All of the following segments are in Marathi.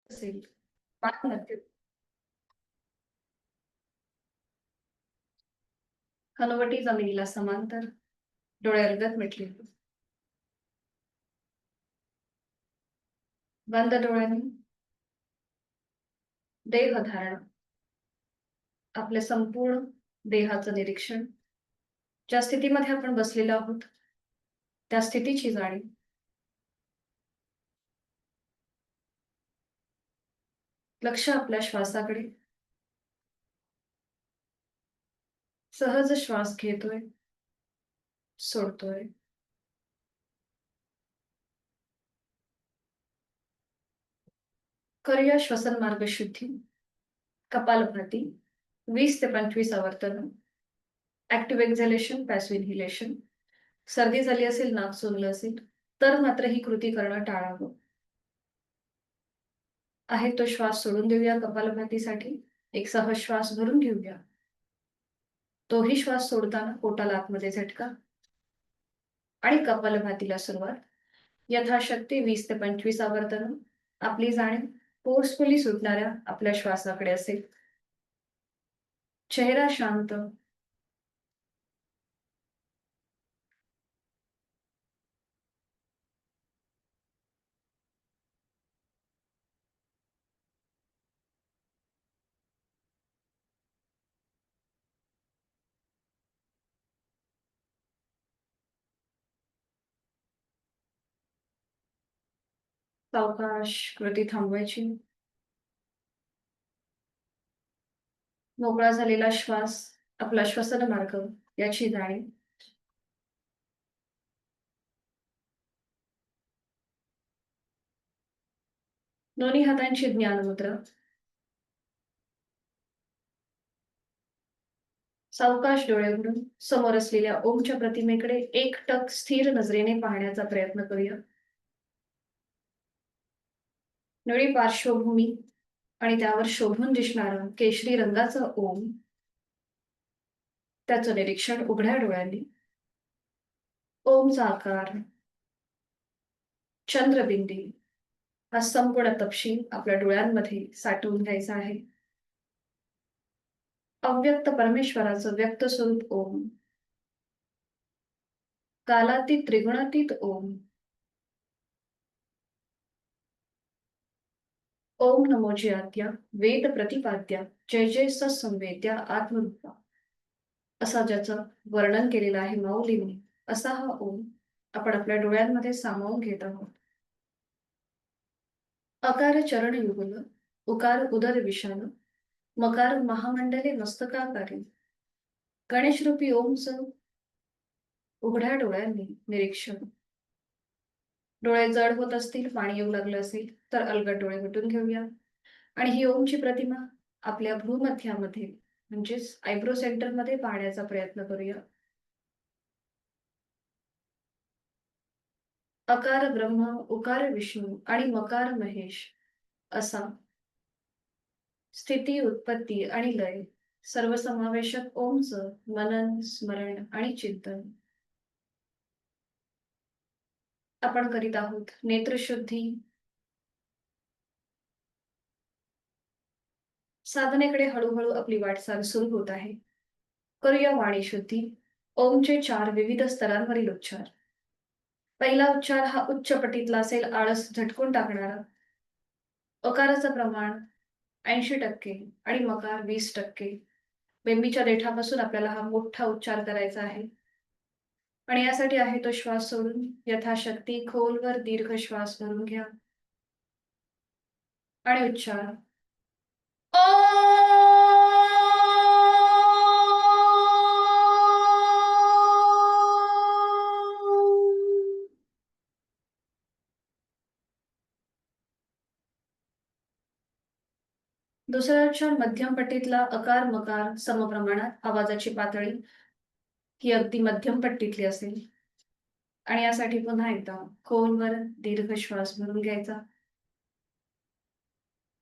असेल. पाण्यामध्ये हनुवटी जमिनीला समांतर, डोळे अलगद मिटले. बंद डोळ्यांनी देहधारणा, आपल्या संपूर्ण देहाचं निरीक्षण, ज्या स्थितीमध्ये आपण बसलेलो आहोत त्या स्थितीची जाणीव. लक्ष आपल्या श्वासाकडे. सहज श्वास घेतोय, सोडतोय. करूया श्वसन मार्ग शुद्धी. कपालभाती 20 ते 25 आवर्तन. Active exhalation, passive inhalation. सर्दी झाली असेल, नाक सोललं असेल तर मात्र ही कृती करणं टाळावं. आहे तो श्वास सोडून देऊया. कपालभातीसाठी एक सहज श्वास भरून घेऊया. तोही श्वास सोडताना पोटाला आतमध्ये झटका आणि कपालभातीला सुरुवात. यथाशक्ती 20 ते 25 आवर्तन. आपली जाणीव फोर्सफुली सुटणाऱ्या आपल्या श्वासाकडे असेल. चेहरा शांत. सावकाश कृती थांबवायची. मोकळा झालेला श्वास, आपला श्वसन मार्ग याची जाणीव. दोन्ही हातांची ज्ञान मुद्रा. सावकाश डोळे उघडून समोर असलेल्या ओमच्या प्रतिमेकडे एकटक स्थिर नजरेने पाहण्याचा प्रयत्न करूया. निळी पार्श्वभूमी आणि त्यावर शोभून दिसणारा केशरी रंगाचा ओम, त्याचं निरीक्षण उघड्या डोळ्यांनी. ओमचा आकार, चंद्रबिंदी हा संपूर्ण तपशील आपल्या डोळ्यांमध्ये साठवून घ्यायचा आहे. अव्यक्त परमेश्वराचं व्यक्त स्वरूप ओम, कालातीत त्रिगुणातीत ओम. ओम नमोजी आद्या, वेद प्रतिपाद्या, जय जय सत्संवेद्या आत्मरूपा, असा ज्याचं वर्णन केलेलं आहे माऊलींनी, असा हा ओम आपण आपल्या डोळ्यांमध्ये सामावून घेत आहोत. अकार चरण युगल, उकार उदर विशाल, मकार महामंडले मस्तकाकारी. गणेश रूपी ओमचं उघड्या डोळ्यांनी निरीक्षण. डोळे जड होत असतील, पाणी येऊ लागलं असेल तर अलगद डोळे मिटून घेऊया आणि ही ओमची प्रतिमा आपल्या भ्रूमध्यामध्ये म्हणजेच आयब्रो सेंटर मध्ये पाहण्याचा प्रयत्न करूया. अकार ब्रह्म, उकार विष्णू आणि मकार महेश असा स्थिती, उत्पत्ती आणि लय सर्वसमावेशक ओमचं मनन, स्मरण आणि चिंतन आपण करीत आहोत. नेत्रशुद्धी. साधनेकडे हळूहळू आपली वाटचाल सुरू होत आहे. करूया वाणी शुद्धी. ओमचे 4 विविध स्तरांवरील उच्चार. पहिला उच्चार हा उच्च पटीतला असेल, आळस झटकून टाकणारा. अकाराचं प्रमाण 80% आणि मकार 20%. बेंबीच्या देठापासून आपल्याला हा मोठा उच्चार करायचा आहे आणि यासाठी आहे तो श्वास सोडून यथाशक्ती खोलवर दीर्घ श्वास भरून घ्या आणि उच्चार. दुसरा उच्चार मध्यम पट्टीतला अकार मकार समप्रमाणात. आवाजाची पातळी ही अगदी मध्यम पट्टीतली असेल आणि यासाठी पुन्हा एकदा खोलवर दीर्घ श्वास भरून घ्यायचा.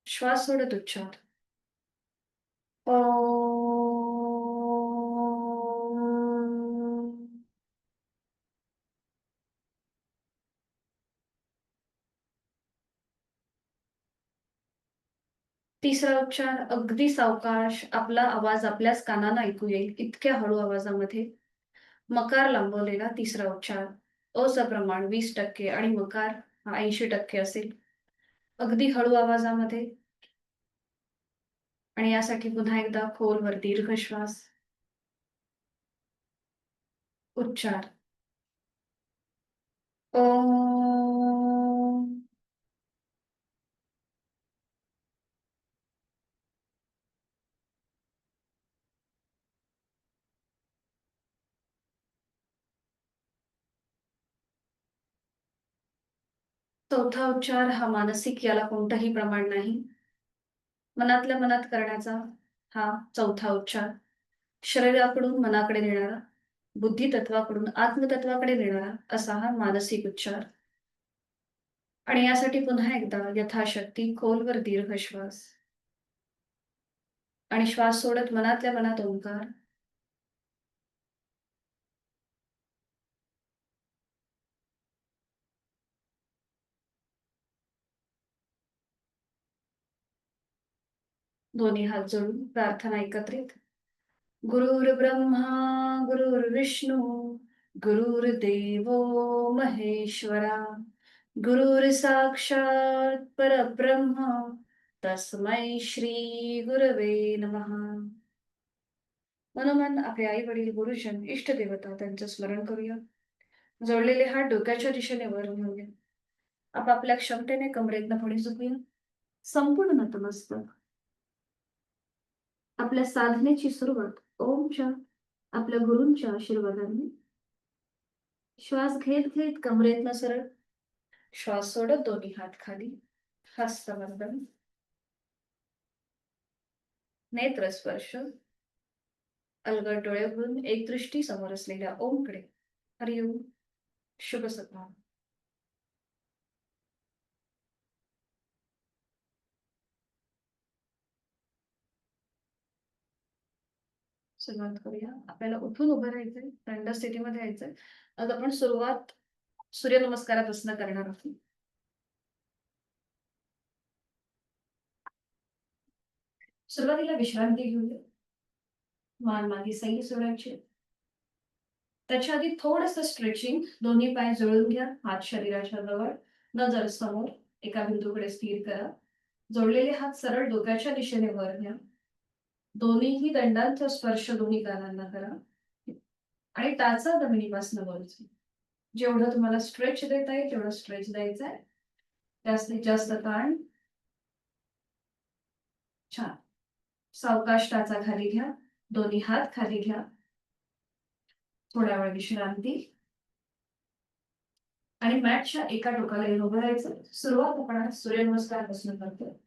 श्वास सोडत उच्चार. तिसरा उच्चार अगदी सावकाश, आपला आवाज आपल्याच कानांना ऐकू येईल इतक्या हळू आवाजामध्ये. मकार लांबवलेला तिसरा उच्चार. अचं प्रमाण 20% आणि मकार हा 80% असेल. अगदी हळू आवाजामध्ये. आणि यासाठी पुन्हा एकदा खोलवर दीर्घ श्वास. उच्चार. ओम. चौथा उच्चार हा मानसिक, याला कोणतंही प्रमाण नाही. मनातल्या मनात करण्याचा हा चौथा उच्चार. शरीराकडून मनाकडे नेणारा, बुद्धितत्वाकडून आत्मतत्वाकडे नेणारा असा हा मानसिक उच्चार. आणि यासाठी पुन्हा एकदा यथाशक्ती खोलवर दीर्घ श्वास. आणि श्वास सोडत मनातल्या मनात ओंकार. दोन्ही हात जोडून प्रार्थना एकत्रित. गुरुर्ब्रह्मा गुरुर्विष्णू गुरुर्देवो महेश्वरा गुरुर्साक्षात परब्रह्म तस्मै श्री गुरवे नमः. मनोमन आपले आई वडील गुरुजन इष्ट देवता त्यांचं स्मरण करूया. जोडलेले हात डोक्याच्या दिशेने वर घेऊया. आपापल्या क्षमतेने कमरेतनं पुढे झुकूया. संपूर्ण नतमस्तक. आपल्या साधनेची सुरुवात ओमच्या, आपल्या गुरूंच्या आशीर्वादाने. श्वास घेत घेत कमरेतनं सरळ. श्वास सोडत दोन्ही हात खाली. हस्तबंधन. नेत्र स्पर्श. अलगद डोळे उघडून एक दृष्टी समोर असलेल्या ओमकडे. हरिओम. शुभ सकाळ. सुरुवात करूया. आपल्याला उठून उभं राहायचंय, दंड स्थितीमध्ये यायचंय. आज आपण सुरुवात सूर्यनमस्कारापासून करणार आहोत. सुरुवातीला विश्रांती घेऊया. मान मागे सैल सोडायची. त्याच्या आधी थोडंसं स्ट्रेचिंग. दोन्ही पाय जुळून घ्या, हात शरीराच्या जवळ, नजर समोर, एका बिंदूकडे स्थिर करा. जोडलेले हात सरळ डोक्याच्या दिशेने वर घ्या. दोन्हीही दंडांचा स्पर्श दोन्ही कानांना करा. आणि टाचा जमिनीपासून वरची. जेवढं तुम्हाला स्ट्रेच देता येईल तेवढं स्ट्रेच द्यायचं आहे. जास्तीत जास्त ताण. छान. सावकाश टाचा खाली घ्या. दोन्ही हात खाली घ्या. थोड्या वेळ विश्रांती. आणि मॅटच्या एका टोकाला येऊन उभं राहायचं. सुरुवात आपण सूर्यनमस्कारापासून करतो.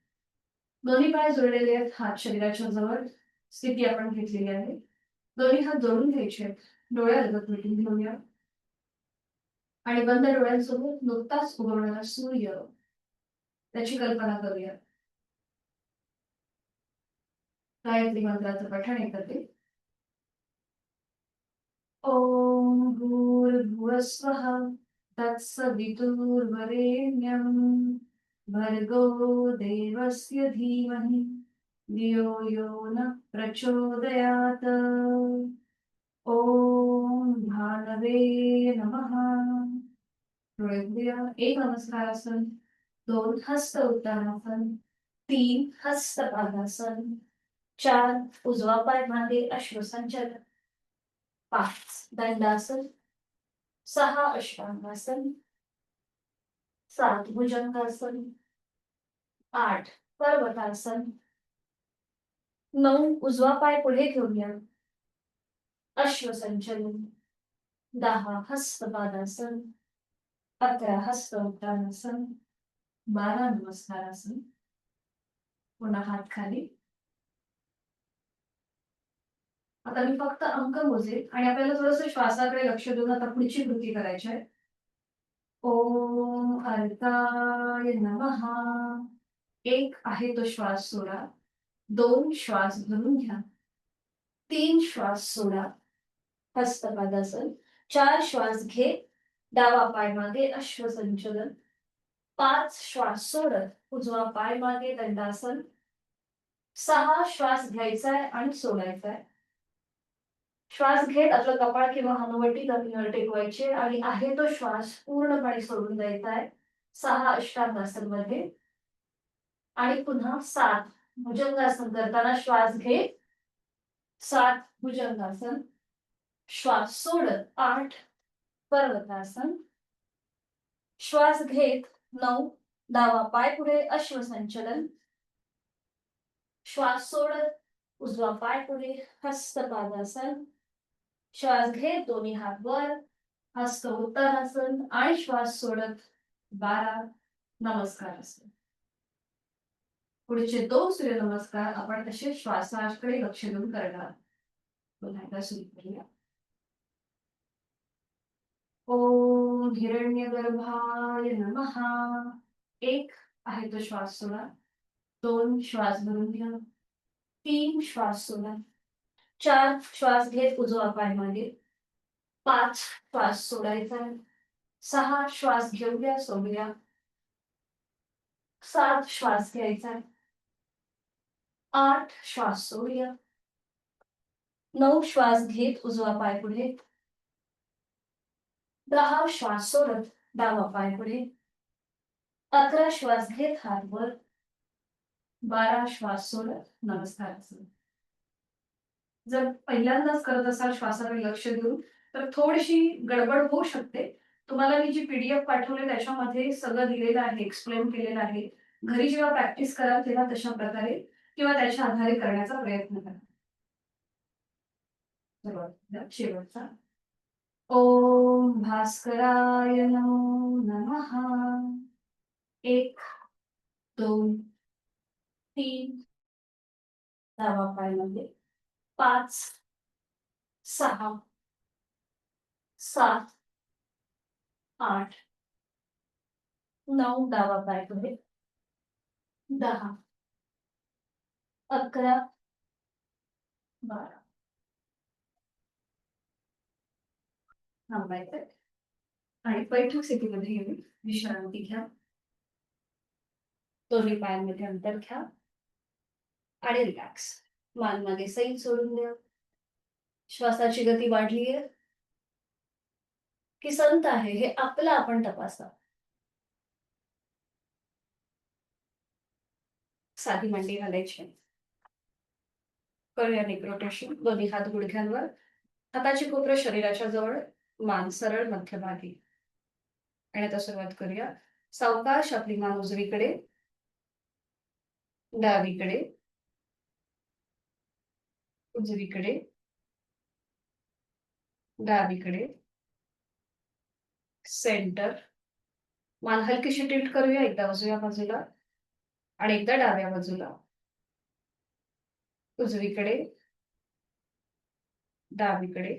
दोन्ही पाय जोडलेले आहेत, हात शरीराच्या जवळ स्थिती आपण घेतलेली आहे. दोन्ही हात जोडून घ्यायचे आहेत. डोळे अलगद मिटून घेऊया. आणि बंद डोळ्यांसोबत नुकताच उगवणारा सूर्य त्याची कल्पना करूया. गायत्री मंत्राचं पठण एकत्रित. ओम भूर्भुवस्वः तत्सवितुर्वरेण्यं भर्गो देवस्य धीमहि धियो यो नः प्रचोदयात्. ओम भानवे नमः. डोळे उघडूया. 1 नमस्कारासन, 2 हस्त उत्तानासन, 3 हस्त पादासन, 4 उजवा पाय मागे अश्वसंचलन, 5 दंडासन, 6 अष्टांगासन, 7 भुजंगासन, 8 पर्वतासन, 9 उजवा पाय पुढे घेऊया अश्वसंचलन, 10 हस्तपादासन, 11 हस्त उत्तानासन, 12 नमस्कारासन. पुन्हा हात खाली. आता मी फक्त अंक मोजेल आणि आपल्याला थोडंसं श्वासाकडे लक्ष देऊन आता पुढची कृती करायची आहे. ओम अर्काय नमः. 1 आहे तो श्वास सोडा. 2 श्वास धरून घ्या. 3 श्वास सोडा, हस्तपादासन. 4 श्वास घे, डावा पाय मागे अश्वसंचलन. 5 श्वास सोडत उजवा पाय मागे दंडासन. 6 श्वास घ्यायचा आहे आणि सोडायचा आहे. श्वास घेत आपलं कपाळ किंवा हनुवटी जमिनीवर टेकवायचे आणि आहे तो श्वास पूर्णपणे सोडून द्यायचा आहे 6 अष्टांगासनमध्ये. आणि पुन्हा 7 भुजंगासन करताना श्वास घेत 7 भुजंगासन, श्वास सोडत 8 पर्वतासन, श्वास घेत 9 डावा पाय पुढे अश्वसंचलन, श्वास सोडत उजवा पाय पुढे हस्तपादासन, श्वास घेत दोन्ही हात वर हस्त उत्तरासन आणि श्वास सोडत 12 नमस्कारासन. पुढचे 2 सूर्यनमस्कार आपण तसे श्वासाकडे लक्ष देऊन करणार. पुन्हा एकदा सुरू करूया. ओम हिरण्यगर्भाय नमः. 1 आहे तो श्वास सोडा. 2 श्वास भरून घ्या. 3 श्वास सोडा. 4 श्वास घेत उजवा पाय मागे. 5 श्वास सोडायचा. 6 श्वास घेऊया सोडूया. 7 श्वास घ्यायचा. 8 श्वास सोडूया. 9 श्वास घेत उजवा पाय पुढे. 10 श्वास सोडत डावा पाय पुढे. 11 श्वास घेत हात वर. 12 श्वास सोडत नमस्कारासन. जर पहिल्यांदाच करत असाल श्वासाकडे लक्ष देऊन तर थोडीशी गडबड होऊ शकते. तुम्हाला मी जी पीडीएफ पाठवली त्याच्यामध्ये सगळं दिलेलं आहे, एक्सप्लेन केलेलं आहे. घरी जेव्हा प्रॅक्टिस कराल तेव्हा तशा प्रकारे किंवा त्याच्या आधारे करण्याचा प्रयत्न करा. शेवटचा. ओम भास्कराय नमो नमः. 1 2 3 डावा पाय मध्ये. 5 6 7 8 9 डावा पाय पुढे. 10 11 12. थांबायचंय आणि बैठक स्थितीमध्ये येऊन विश्रांती घ्या. दोन्ही पायांमध्ये अंतर घ्या आणि रिलॅक्स. मान मागे सैल सोडून द्या. श्वासाची गती वाढलीये की संत आहे हे आपलं आपण तपासा. साधी मांडी घालायची. करूया नेक रोटेशन. दोन्ही हात गुडघ्यांवर. हाताची कोपरं शरीराच्या जवळ. मान सरळ मध्यभागी. आणि आता सुरुवात करूया. सावकाश आपली मान उजवीकडे, डावीकडे, उजवीकडे, डावीकडे, सेंटर. मान हलकीशी टिल्ट करूया. एकदा उजव्या बाजूला आणि एकदा डाव्या बाजूला. उजवीकडे, डावीकडे,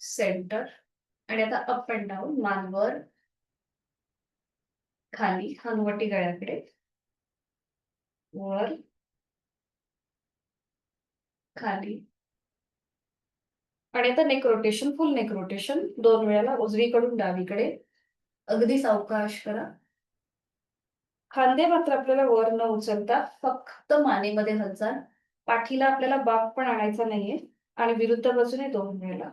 सेंटर. आणि आता अप अँड डाऊन. मान वर, खाली, हनुवटी गळ्याकडे, वर, खाली. आणि आता नेक रोटेशन, फुल नेक रोटेशन 2 वेळेला उजवीकडून डावीकडे. अगदी सावकाश करा. खांदे मात्र आपल्याला वर न उचलता फक्त मानेमध्ये हालचाल. पाठीला आपल्याला बाक पण आणायचा नाहीये. आणि विरुद्ध बाजूने 2 वेळेला.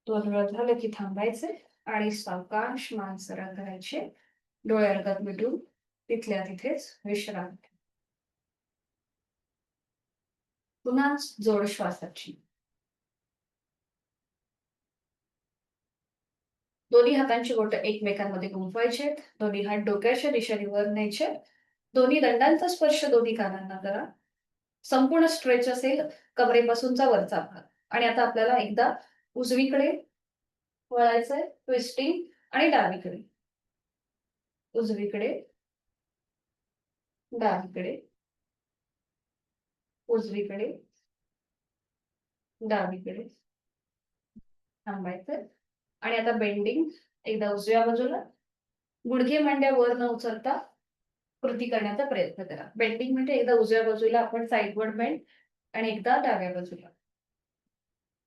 दोन वेळा झालं की थांबायचे आणि सावकाश मान सरळ करायचे. डोळे अर्धात मिटून तिथल्या तिथेच विश्रांती. पुन्हा जोड श्वासाची. दोन्ही हातांची बोटं एकमेकांमध्ये गुंफवायचे. दोन्ही हात डोक्याच्या दिशेने वर न्यायचे. दोन्ही दंडांचा स्पर्श दोन्ही कानांना करा. संपूर्ण स्ट्रेच असेल कमरेपासूनचा वरचा भाग. आणि आता आपल्याला एकदा उजवीकडे वळायचंय, ट्विस्टिंग, आणि डावीकडे, उजवीकडे, डावीकडे, उजवीकडे, डावीकडे. थांबायचंय. आणि आता बेंडिंग. एकदा उजव्या बाजूला. गुडघे मांड्या वर न उचलता कृती करण्याचा प्रयत्न करा. बेंडिंग म्हणजे एकदा उजव्या बाजूला आपण साईडवर्ड बेंड आणि एकदा डाव्या बाजूला.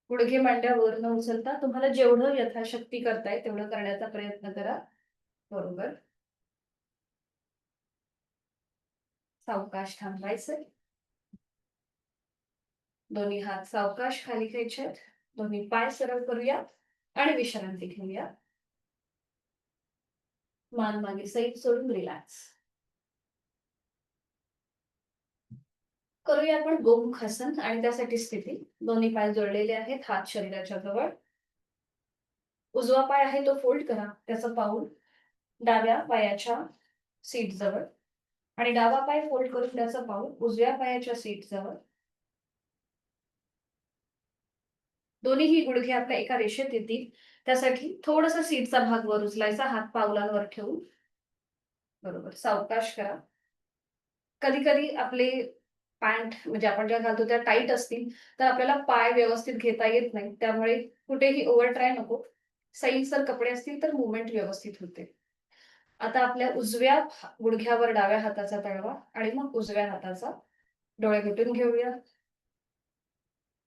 गुडघे मांड्यावर न उचलता तुम्हाला जेवढं यथाशक्ती करताय तेवढं करण्याचा प्रयत्न करा. बरोबर. सावकाश थांबायचंय. दोन्ही हात सावकाश खाली घ्यायचे. दोन्ही पाय सरळ करूया आणि विश्रांती घेऊया. मान मागे सैल सोडून रिलॅक्स. करूया आपण गोमुखासन आणि त्यासाठी स्थिती. दोन्ही पाय जोडलेले आहेत, हात शरीराच्या जवळ. उजवा पाय आहे तो फोल्ड करा, त्याचं पाऊल डाव्या पायाच्या सीट जवळ आणि डावा पाय फोल्ड करून त्याचं पाऊल उजव्या पायाच्या सीट जवळ. दोन्हीही गुडघे आपल्या एका रेषेत येतील. त्यासाठी थोडस सीटचा भाग वर उचलायचा, हात पावलांवर ठेवून. बरोबर. सावकाश करा. कधी कधी आपले पॅन्ट म्हणजे आपण ज्या घालतो त्या टाईट असतील, तर आपल्याला पाय व्यवस्थित घेता येत नाही. त्यामुळे कुठेही ओव्हर ट्राय नको. सैलसर कपडे असतील तर मुवमेंट व्यवस्थित होते. आता आपल्या उजव्या गुडघ्यावर डाव्या हाताचा तळवा आणि मग उजव्या हाताचा. डोळे मिटून घेऊया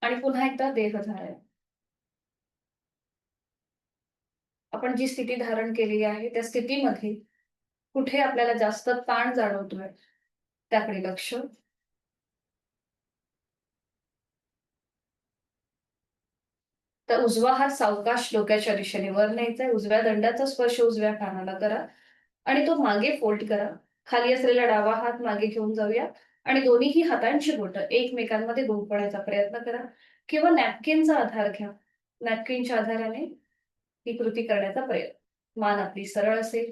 आणि पुन्हा एकदा देहधारण. आपण जी स्थिती धारण केलेली आहे त्या स्थितीमध्ये कुठे आपल्याला जास्त ताण जाणवतोय त्याकडे लक्ष. तर उजवा हात सावकाश डोक्याच्या दिशेने वर न्यायचा आहे. उजव्या दंडाचा स्पर्श उजव्या कानाला करा आणि तो मागे फोल्ड करा. खाली असलेला डावा हात मागे घेऊन जाऊया आणि दोन्हीही हातांची बोटं एकमेकांमध्ये गुंफवण्याचा प्रयत्न करा किंवा नॅपकिनचा आधार घ्या. नॅपकिनच्या आधाराने ही कृती करण्याचा प्रयत्न. मान आपली सरळ असेल.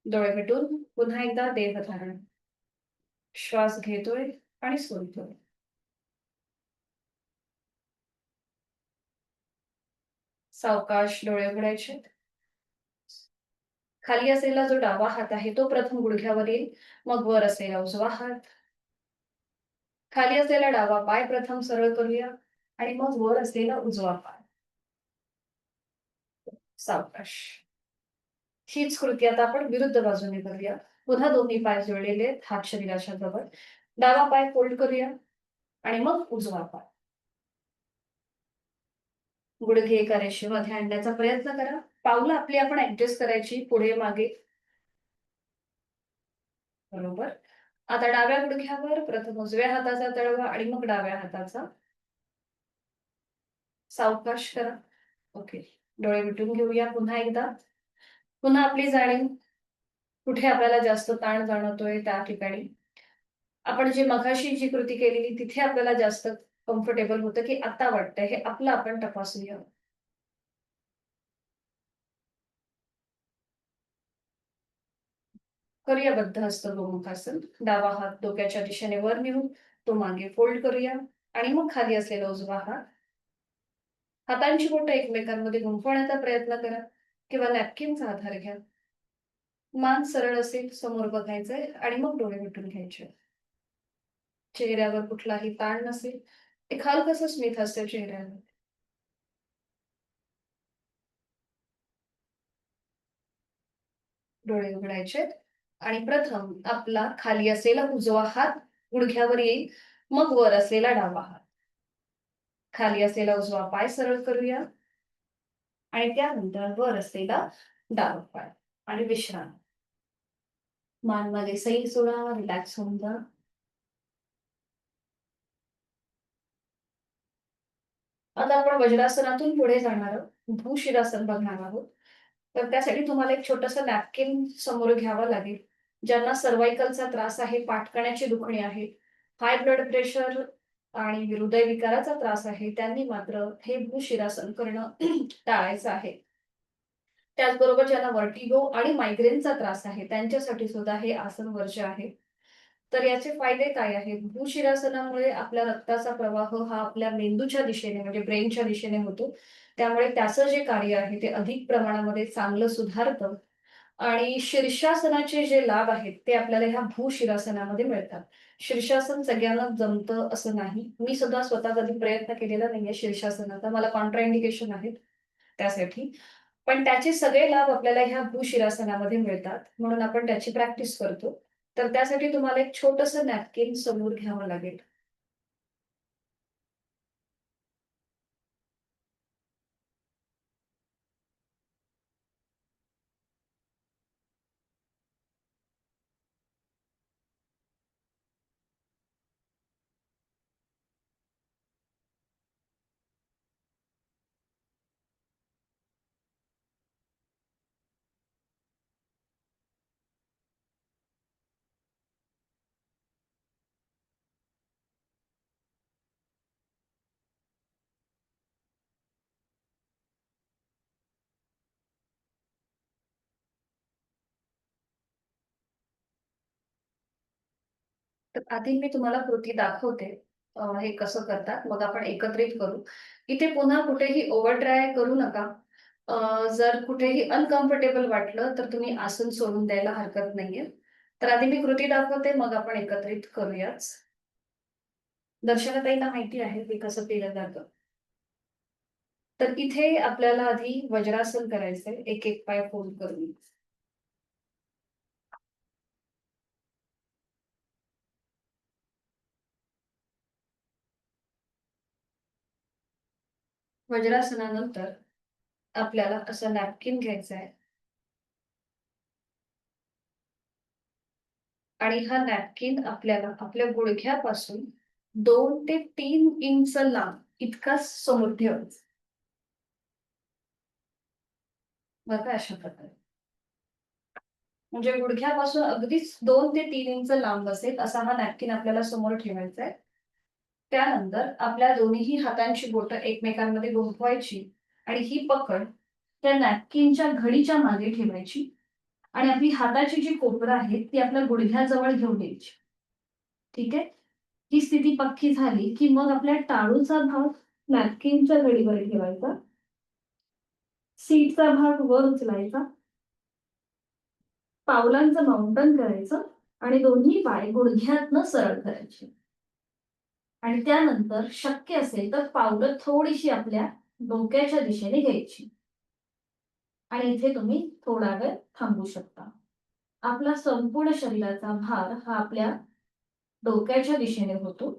डोळे मिटून पुन्हा एकदा देहधारण. श्वास घेतोय आणि सोडतोय. सावकाश डोळे उघडायचे. खाली असलेला जो डावा हात आहे तो प्रथम गुडघ्यावर येईल, मग वर असलेला उजवा हात. खाली असलेला डावा पाय प्रथम सरळ करूया आणि मग वर असलेला उजवा पाय. सावकाश. हीच कृती आता आपण विरुद्ध बाजूने करूया. पुन्हा दोन्ही पाय जोडलेले आहेत, हात शरीराच्या जवळ. डावा पाय फोल्ड करूया आणि मग उजवा पाय. गुडघे एका रेषेमध्ये आणण्याचा प्रयत्न करा. पावलं आपली आपण ऍडजस्ट करायची पुढे मागे. बरोबर. आता डाव्या गुडघ्यावर प्रथम उजव्या हाताचा तळवा आणि मग डाव्या हाताचा. सावकाश करा. ओके. डोळे मिटून घेऊया पुन्हा एकदा. पुन्हा आपली जाणीव कुठे आपल्याला जास्त ताण जाणवतोय त्या ठिकाणी. आपण जे मघाशी जी कृती केलेली तिथे आपल्याला जास्त कम्फर्टेबल होतं की आता वाटतंय, हे आपलं आपण तपासूया. करूया बद्धहस्त गोमुखासन. डावा हात डोक्याच्या दिशेने वर नेऊन तो मागे फोल्ड करूया आणि मग खाली असलेला उजवा हात. हातांची बोटं एकमेकांमध्ये गुंफवण्याचा प्रयत्न करा किंवा नॅपकिनचा आधार घ्या. मान सरळ असेल, समोर बघायचंय आणि मग डोळे मिटून घ्यायचे. चेहऱ्यावर कुठलाही ताण नसेल. एक हलकसं स्मित हास्य चेहऱ्यावर. डोळे उघडायचे आणि प्रथम आपला खाली असलेला उजवा हात गुडघ्यावर येईल, मग वर असलेला डावा हात. खाली असलेला उजवा पाय सरळ करूया आणि त्यानंतर वर असलेला डावा पाय आणि विश्राम. मान मध्ये सैल सोडा, रिलॅक्स होऊन जा. आता आपण वज्रासनातून पुढे जाणार आहोत. भूशिरासन बघणार आहोत. तर त्यासाठी तुम्हाला एक छोटंसं नॅपकिन समोर घ्यावं लागेल. ज्यांना सर्व्हायकलचा त्रास आहे, पाठकण्याची दुखणी आहे, हाय ब्लड प्रेशर आणि हृदयविकाराचा त्रास आहे, त्यांनी मात्र हे भूशिरासन करणं टाळायचं आहे. त्याचबरोबर ज्यांना व्हर्टिगो आणि मायग्रेनचा त्रास आहे, त्यांच्यासाठी सुद्धा हे आसन वर्ज्य आहे. तर याचे फायदे काय आहेत? भूशिरासनामुळे आपल्या रक्ताचा प्रवाह हा आपल्या मेंदूच्या दिशेने म्हणजे ब्रेनच्या दिशेने होतो. त्यामुळे त्याचं जे कार्य आहे ते अधिक प्रमाणामध्ये चांगलं सुधारतं आणि शीर्षासनाचे जे लाभ आहेत ते आपल्याला ह्या भूशिरासनामध्ये मिळतात. शीर्षासन सगळ्यांना जमतं असं नाही. मी सुद्धा स्वतः कधी प्रयत्न केलेला नाहीये शीर्षासनाचा. मला कॉन्ट्रा इंडिकेशन आहेत त्यासाठी. पण त्याचे सगळे लाभ आपल्याला ह्या भूशिरासनामध्ये मिळतात. म्हणून आपण त्याची प्रॅक्टिस करतो. तर त्यासाठी तुम्हाला एक छोटंसं नॅपकिन समोर घ्यावं लागेल. तर आधी मी तुम्हाला कृती दाखवते. हे कसं करतात, मग आपण एकत्रित करू. इथे पुन्हा कुठेही ओव्हर ट्राय करू नका. जर कुठेही अनकम्फर्टेबल वाटलं, तर तुम्ही आसन सोडून द्यायला हरकत नाहीये. तर आधी मी कृती दाखवते, मग आपण एकत्रित करूयाच. दर्शनाताईंना माहिती आहे हे कसं केलं जातं. तर इथे आपल्याला आधी वज्रासन करायचंय, एक-एक पाय फोल्ड करून. वज्रासनानंतर आपल्याला असं नॅपकिन घ्यायचं आहे आणि हा नॅपकिन आपल्याला आपल्या गुडघ्यापासून 2 ते 3 इंच लांब इतकाच समोर ठेवायचा. बघा अशा प्रकारे. म्हणजे गुडघ्यापासून अगदीच 2 ते 3 इंच लांब असेल असा हा नॅपकिन आपल्याला समोर ठेवायचा आहे. त्यानंतर आपल्या दोन्हीही हातांची बोटं एकमेकांमध्ये गुंफवायची आणि ही पकड त्या नॅपकिनच्या घडीच्या मागे ठेवायची आणि आपली हाताची जी कोपरं आहे ती आपल्या गुडघ्याजवळ घेऊन यायची. ठीक आहे? ही स्थिती पक्की झाली, की मग आपल्या टाळूचा भाग नॅपकिनच्या घडीवर ठेवायचा. सीटचा भाग वर उचलायचा. पावलांचं माउंटन करायचं आणि दोन्ही पाय गुडघ्यातनं सरळ करायचे. आणि त्यानंतर शक्य असेल तर पावलं थोडीशी आपल्या डोक्याच्या दिशेने घ्यायची. आणि इथे तुम्ही थोडा वेळ थांबू शकता. आपला संपूर्ण शरीराचा भार हा आपल्या डोक्याच्या दिशेने होतो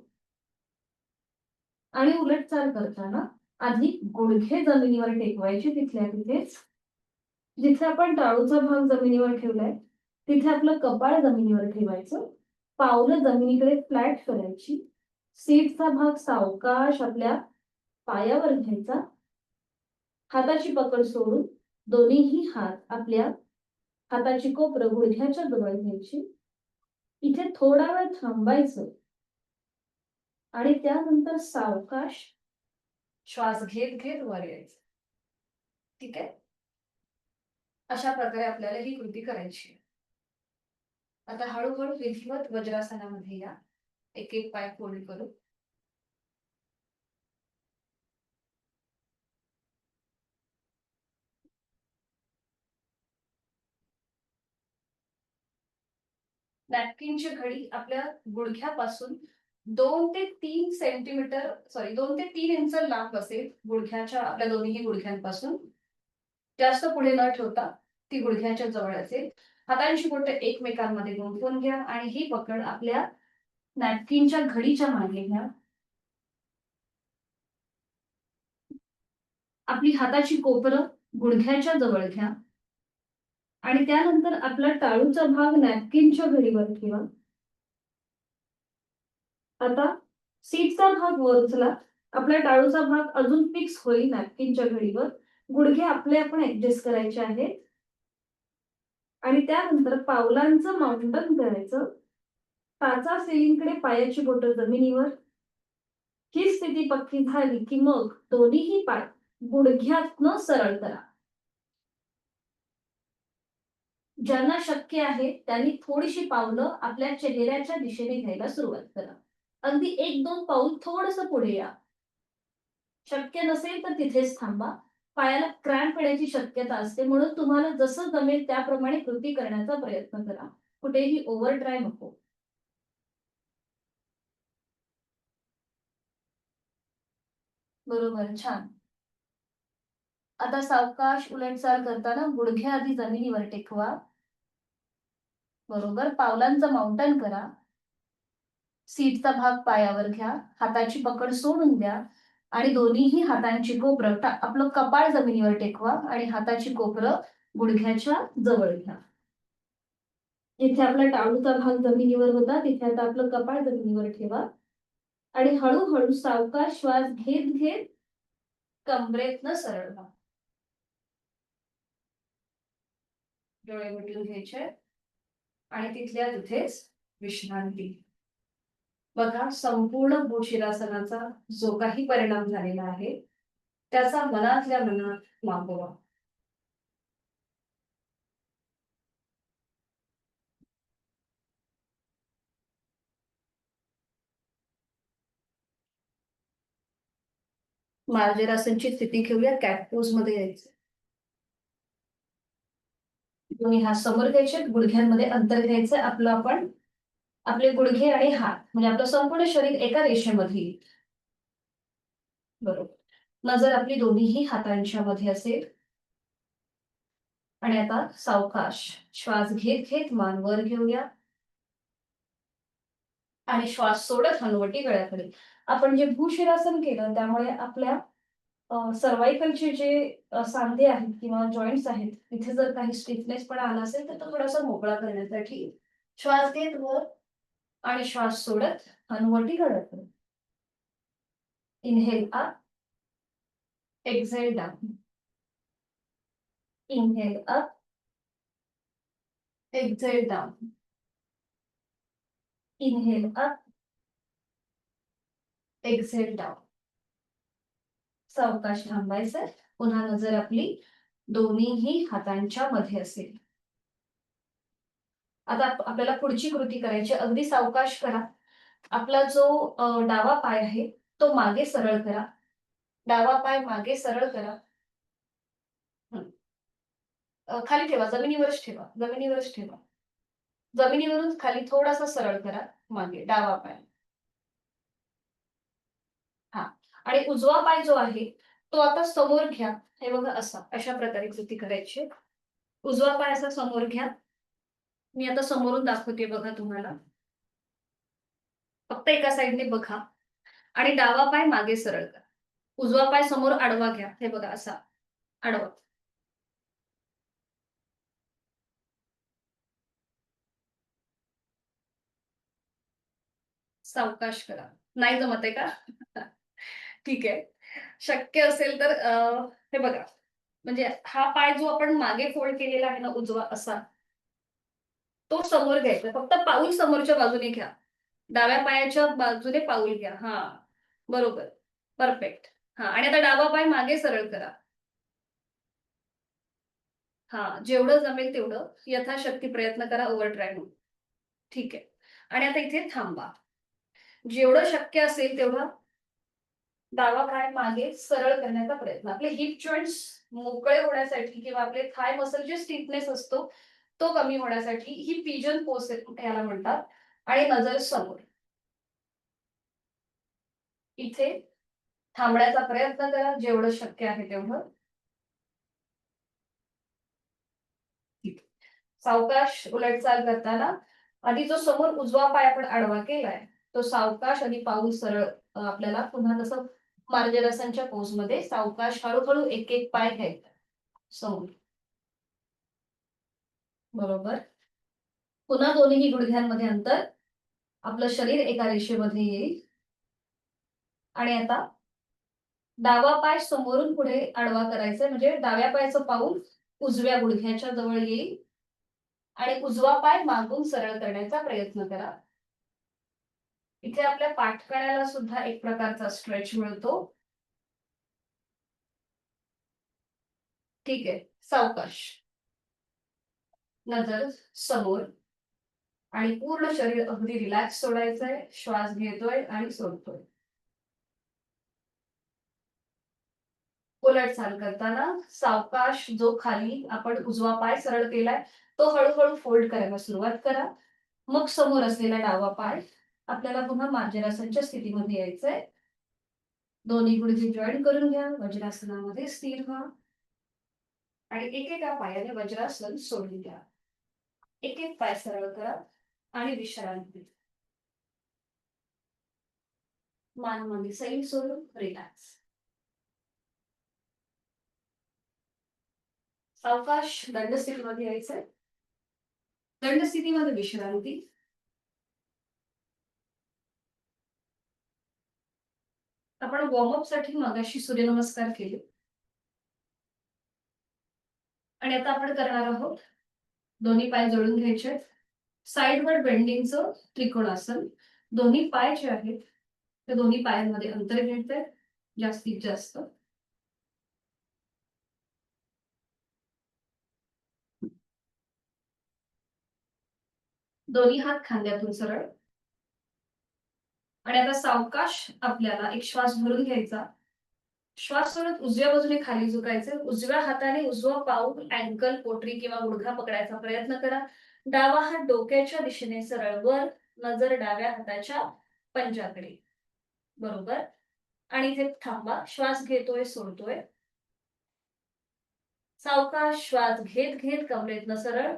आणि उलटचाल करताना आधी गुडघे जमिनीवर टेकवायचे तिथल्या तिथेच. जिथे आपण टाळूचा भाग जमिनीवर ठेवलाय, तिथे आपलं कपाळ जमिनीवर ठेवायचं. पावलं जमिनीकडे फ्लॅट करायची. सीटचा भाग सावकाश आपल्या पायावर घ्यायचा. हाताची पकड सोडून दोन्हीही हात आपल्या हाताची कोपरं गुडघ्याच्या जवळ घ्यायची. इथे थोडा वेळ थांबायचं आणि त्यानंतर सावकाश श्वास घेत घेत वर यायचं. ठीक आहे? अशा प्रकारे आपल्याला ही कृती करायची आहे. आता हळूहळू विधिवत वज्रासनामध्ये या. एक-एक पाय फोल्ड करू. नॅपकिनची घडी आपल्या गुडघ्यापासून 2 ते 3 सेंटीमीटर सॉरी 2 ते 3 इंच लांब असेल गुडघ्याच्या आपल्या दोन्हीही गुडघ्यांपासून. जास्त पुढे न ठेवता ती गुडघ्याच्या जवळ असेल. हातांची बोटं एकमेकांमध्ये गुंफवून घ्या आणि ही पकड आपल्या नॅपकिनच्या घडीच्या मागे घ्या. आपली हाताची कोपरं गुडघ्याच्या जवळ घ्या आणि त्यानंतर आपला टाळूचा भाग नॅपकिनच्या घडीवर ठेवा. आता सीटचा भाग वर उचला. आपला टाळूचा भाग अजून फिक्स होईल नॅपकिनच्या घडीवर. गुडघे आपले आपण ऍडजस्ट करायचे आहेत आणि त्यानंतर पावलांचं माउंटन करायचं. टाचा सिलिंगकडे पायाची बोटं जमिनीवर. ही स्थिती पक्की झाली की मग दोन्हीही पाय गुडघ्यातनं सरळ करा. ज्यांना शक्य आहे त्यांनी थोडीशी पावलं आपल्या चेहऱ्याच्या दिशेने घ्यायला सुरुवात करा. अगदी 1-2 पाऊल थोडंसं पुढे या. शक्य नसेल तर तिथेच थांबा. पायाला क्रॅम्प येण्याची शक्यता असते म्हणून तुम्हाला जसं जमेल त्याप्रमाणे कृती करण्याचा प्रयत्न करा. कुठेही ओव्हर ट्राय नको. बरोबर, छान. आता सावकाश उलटचाल करताना गुडघे आधी जमिनीवर टेकवा. बरोबर. पावलांचं माउंटन करा. सीटचा भाग पायावर घ्या. हाताची पकड सोडून द्या आणि दोन्हीही हातांची कोपरं आपलं कपाळ जमिनीवर टेकवा आणि हाताची कोपरं गुडघ्याच्या जवळ घ्या. जिथे आपला टाळूचा भाग जमिनीवर होता तिथे आता आपलं कपाळ जमिनीवर ठेवा आणि हळूहळू सावकाश श्वास घेत घेत कमरेतनं सरळ व्हा. डोळे मिटून घ्यायचे आणि तिथल्या तिथेच विश्रांती. बघा संपूर्ण भूशिरासनाचा जो काही परिणाम झालेला आहे त्याचा मनातल्या मनात मागोवा. मार्जरासनची स्थिती घेऊया. कॅट पोज मध्ये यायचं. दोन्ही हात समोर घ्यायचे, गुडघ्यांमध्ये अंतर घ्यायचं. आपले गुडघे आणि हात म्हणजे आपलं संपूर्ण शरीर एका रेषेमध्ये येईल. बरोबर. नजर आपली दोन्हीही हातांच्या मध्ये असेल. आणि आता सावकाश श्वास घेत घेत मान वर घेऊया आणि श्वास सोडत हनुवटी गळ्याकडे. आपण जे भूशिरासन केलं त्यामुळे आपल्या सर्वायकलचे जे सांधे आहेत किंवा जॉईंट्स आहेत तिथे जर काही स्टिफनेस पण आला असेल तर तो थोडासा मोकळा करण्यासाठी श्वास घेत वर आणि श्वास सोडत हनुवटी गळ्याकडे. Inhale up, exhale down. Inhale up, exhale down. Inhale up, exhale down. सावकाश थांबायचं. पुन्हा नजर आपली दोन्हीही हातांच्या मध्ये असेल. आता आपल्याला पुढची कृती करायची. अगदी सावकाश करा. आपला जो डावा पाय आहे तो मागे सरळ करा. डावा पाय मागे सरळ करा. खाली ठेवा, जमिनीवरच ठेवा, जमिनीवरच ठेवा. जमिनीवरून खाली थोडासा सरळ करा मागे डावा पाय. हा. आणि उजवा पाय जो आहे तो आता समोर घ्या. हे बघा अशा प्रकारे कृती करायची. उजवा पाय असा समोर घ्या. मी आता समोरून दाखवते बघा तुम्हाला. फक्त एका साईडने बघा आणि डावा पाय मागे सरळ करा. उजवा पाय समोर आडवा घ्या. हे बघा असा आडवा. सावकाश करा. नाही जमत आहे का? ठीक आहे. शक्य असेल तर हे बघा म्हणजे हा पाय जो आपण मागे फोल्ड केलेला आहे ना उजवा असा, तो समोर घ्यायचा. फक्त पाऊल समोरच्या बाजूने घ्या. डाव्या पायाच्या बाजूने पाऊल घ्या. हा, बरोबर. परफेक्ट. हा. आणि आता डावा पाय मागे सरळ करा. हा, जेवढं जमेल तेवढं यथाशक्ती प्रयत्न करा ओव्हर ट्राय म्हणून. ठीक आहे. आणि आता इथे थांबा. जेवढं शक्य असेल तेवढं डावा पाय मागे सरळ करण्याचा प्रयत्न. आपले हिप जॉईंट्स मोकळे होण्यासाठी किंवा आपले थाय मसल जे स्टिफनेस असतो तो कमी होण्यासाठी ही पिजन पोज याला म्हणतात. आणि नजर समोर. इथे थांबण्याचा प्रयत्न करा जेवढं शक्य आहे तेवढं. सावकाश उलटचाल करताना आधी जो समोर उजवा पाय आपण आडवा केलाय तो सावकाश आणि पाऊल सरळ आपल्याला पुन्हा तसं मार्जरासनच्या पोज मध्ये सावकाश हळूहळू एक एक पाय घ्यायचा समोर. बरोबर. पुन्हा दोन्ही गुडघ्यांमध्ये अंतर. आपलं शरीर एका रेषेमध्ये येईल. आणि आता डावा पाय समोरून पुढे आडवा करायचा म्हणजे डाव्या पायाचं पाऊल उजव्या गुडघ्याच्या जवळ येईल आणि उजवा पाय मागून सरळ करण्याचा प्रयत्न करा. इथे आपल्या पाठकण्याला सुद्धा एक प्रकारचा स्ट्रेच मिळतो. ठीक आहे. सावकाश. नजर समोर आणि पूर्ण शरीर अगदी रिलॅक्स सोडायचंय. श्वास घेतोय आणि सोडतोय. उलट चाल करताना सावकाश जो खाली आपण उजवा पाय सरळ केलाय तो हळूहळू फोल्ड करायला सुरुवात करा. मग समोर असलेला डावा पाय आपल्याला पुन्हा मार्जरासनच्या स्थितीमध्ये यायचंय. दोन्ही गुडघे जॉईन करून घ्या. वज्रासनामध्ये स्थिर व्हा आणि एकेका पायाने वज्रासन सोडून द्या. एक एक पाय सरळ करा आणि विश्रांती. मान मध्ये सैल सोडून रिलॅक्स. सावकाश दंडस्थितीमध्ये यायचंय. दंडस्थितीमध्ये विश्रांती. आपण वॉर्मअप साठी मगाशी सूर्यनमस्कार केले आणि आता आपण करणार आहोत दोन्ही पाय जोडून घ्यायचे. साइडवर बेंडिंगचं त्रिकोणासन. दोन्ही पाय जे आहेत ते दोन्ही पायांमध्ये अंतर घ्यायचंय जास्तीत जास्त. दोन्ही हात खांद्यातून सरळ. आणि आता सावकाश आपल्याला एक श्वास भरून घ्यायचा. श्वास सोडत उजव्या बाजूने खाली झुकायचं. उजव्या हाताने उजवा पाऊल, अँकल, पोटरी किंवा गुडघा पकडायचा प्रयत्न करा. डावा हात डोक्याच्या दिशेने सरळ वर, नजर डाव्या हाताच्या पंजाकडे. बरोबर. आणि इथे थांबा. श्वास घेतोय, सोडतोय. सावकाश श्वास घेत घेत कमरेतनं सरळ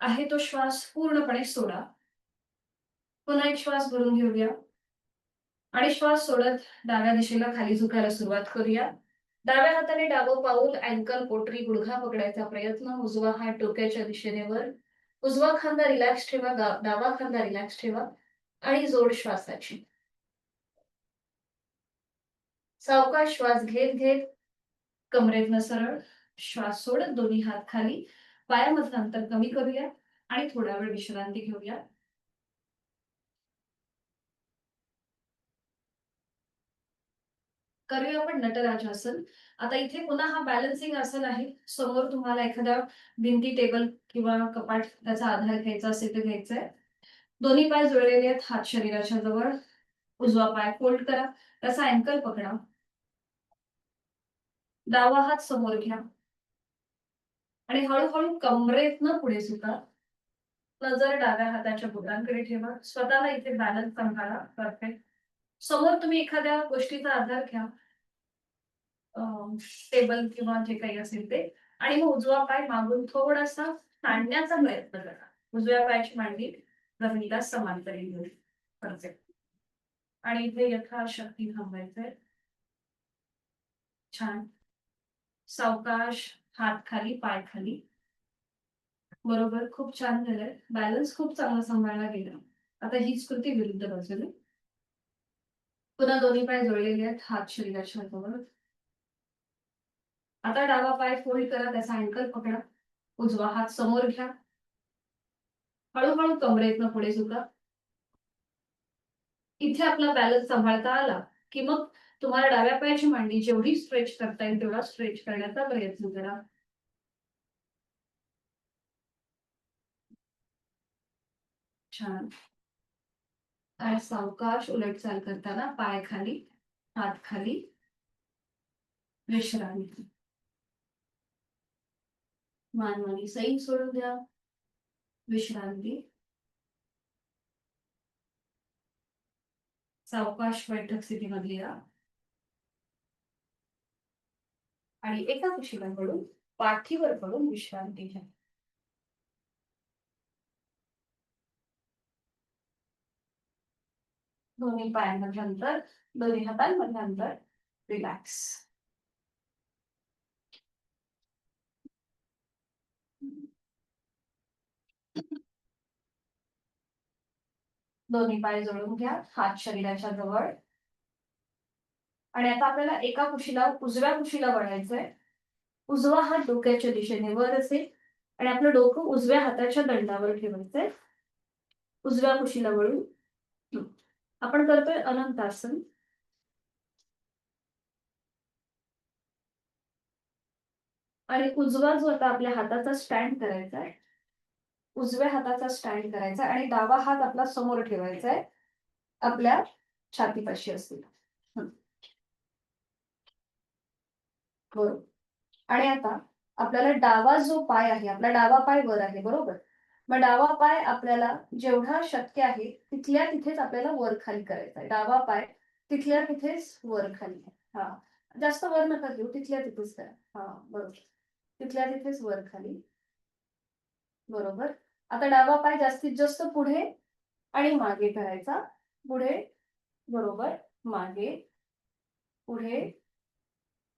आहे तो श्वास पूर्णपणे सोडा. पुन्हा एक श्वास भरून घेऊया आणि श्वास सोडत डाव्या दिशेला खाली झुकायला सुरुवात करूया. डाव्या हाताने डावं पाऊल, अँकल, पोटरी, गुडघा पकडायचा प्रयत्न. उजवा हात डोक्याच्या दिशेने वर. उजवा खांदा रिलॅक्स ठेवा, डावा खांदा रिलॅक्स ठेवा आणि जोड श्वासाची. सावकाश श्वास घेत घेत कमरेतनं सरळ श्वास सोडत दोन्ही हात खाली. पायामधलं अंतर कमी करूया आणि थोडा वेळ विश्रांती घेऊया. करूया आपण नटराजासन. आता इथे पुन्हा हा बॅलन्सिंग आसन आहे. समोर तुम्हाला एखाद्या भिंती, टेबल किंवा कपाट त्याचा आधार घ्यायचा असेल तर घ्यायचा आहे. दोन्ही पाय जुळलेले आहेत, हात शरीराच्या जवळ. उजवा पाय फोल्ड करा, त्याचा अँकल पकडा. डावा हात समोर घ्या आणि हळूहळू कमरेतनं पुढे झुका. नजर डाव्या हाताच्या बोटांकडे ठेवा. स्वतःला इथे बॅलन्स सांभाळा. परफेक्ट. समोर तुम्ही एखाद्या गोष्टीचा आधार घ्या, टेबल किंवा जे काही असेल ते, आणि मग उजवा पाय मागून थोडासा ताणण्याचा प्रयत्न करा. उजव्या पायाची मांडी जमिनीला समांतर येईल. परफेक्ट. आणि इथे यथाशक्ती थांबायचंय. छान. सावकाश हात खाली, पाय खाली. बरोबर. खूप छान झालंय. बॅलन्स खूप चांगला सांभाळला गेला. आता हीच कृती विरुद्ध बाजूने. पुन्हा दोन्ही पाय जोडलेले आहेत, हात शरीराच्या जवळ. आता डावा पाय फोल्ड करा, त्याचा अँकल पकडा. उजवा हात समोर घ्या. हळूहळू कमरेतनं पुढे झुका. इथे आपला बॅलन्स सांभाळता आला की मग तुम्हाला डाव्या पायाची मांडी जेवढी स्ट्रेच करता येईल तेवढा स्ट्रेच करण्याचा प्रयत्न करा. छान. आणि सावकाश उलट चाल करताना पाय खाली, हात खाली, विश्रांती. मानवानी सैल सोडून द्या. विश्रांती. सावकाश बैठक स्थितीमध्ये या आणि एका कुशीला पडून, पाठीवर पडून विश्रांती घ्या. दोन्ही पायांमध्ये अंतर, दोन्ही हातांमध्ये अंतर. रिलॅक्स. दोन्ही पाय जोडून घ्या, हात शरीराच्या जवळ. आणि आता आपल्याला एका कुशीला, उजव्या कुशीला वळायचंय. उजवा हात डोक्याच्या दिशेने वर असेल आणि आपलं डोकं उजव्या हाताच्या दंडावर ठेवायचंय. उजव्या कुशीला वळून आपण करतोय अनंतासन. आणि उजवा जो आता आपल्या हाताचा स्टँड करायचा आहे, उजव्या हाताचा स्टँड करायचा आणि डावा हात आपला समोर ठेवायचा आहे, आपल्या छातीपाशी असेल. बरोबर. आणि आता आपल्याला डावा जो पाय आहे, आपला डावा पाय वर आहे, बरोबर. मग डावा पाय आपल्याला जेवढा शक्य आहे तिथल्या तिथेच आपल्याला वर खाली करायचा आहे. डावा पाय तिथल्या तिथेच वर खाली. हा. जास्त वर नका घेऊ, तिथल्या तिथेच करा. हा, बरोबर. तिथल्या तिथेच वर खाली. बरोबर. आता डावा पाय जास्तीत जास्त पुढे आणि मागे करायचा. पुढे, बरोबर. मागे, पुढे,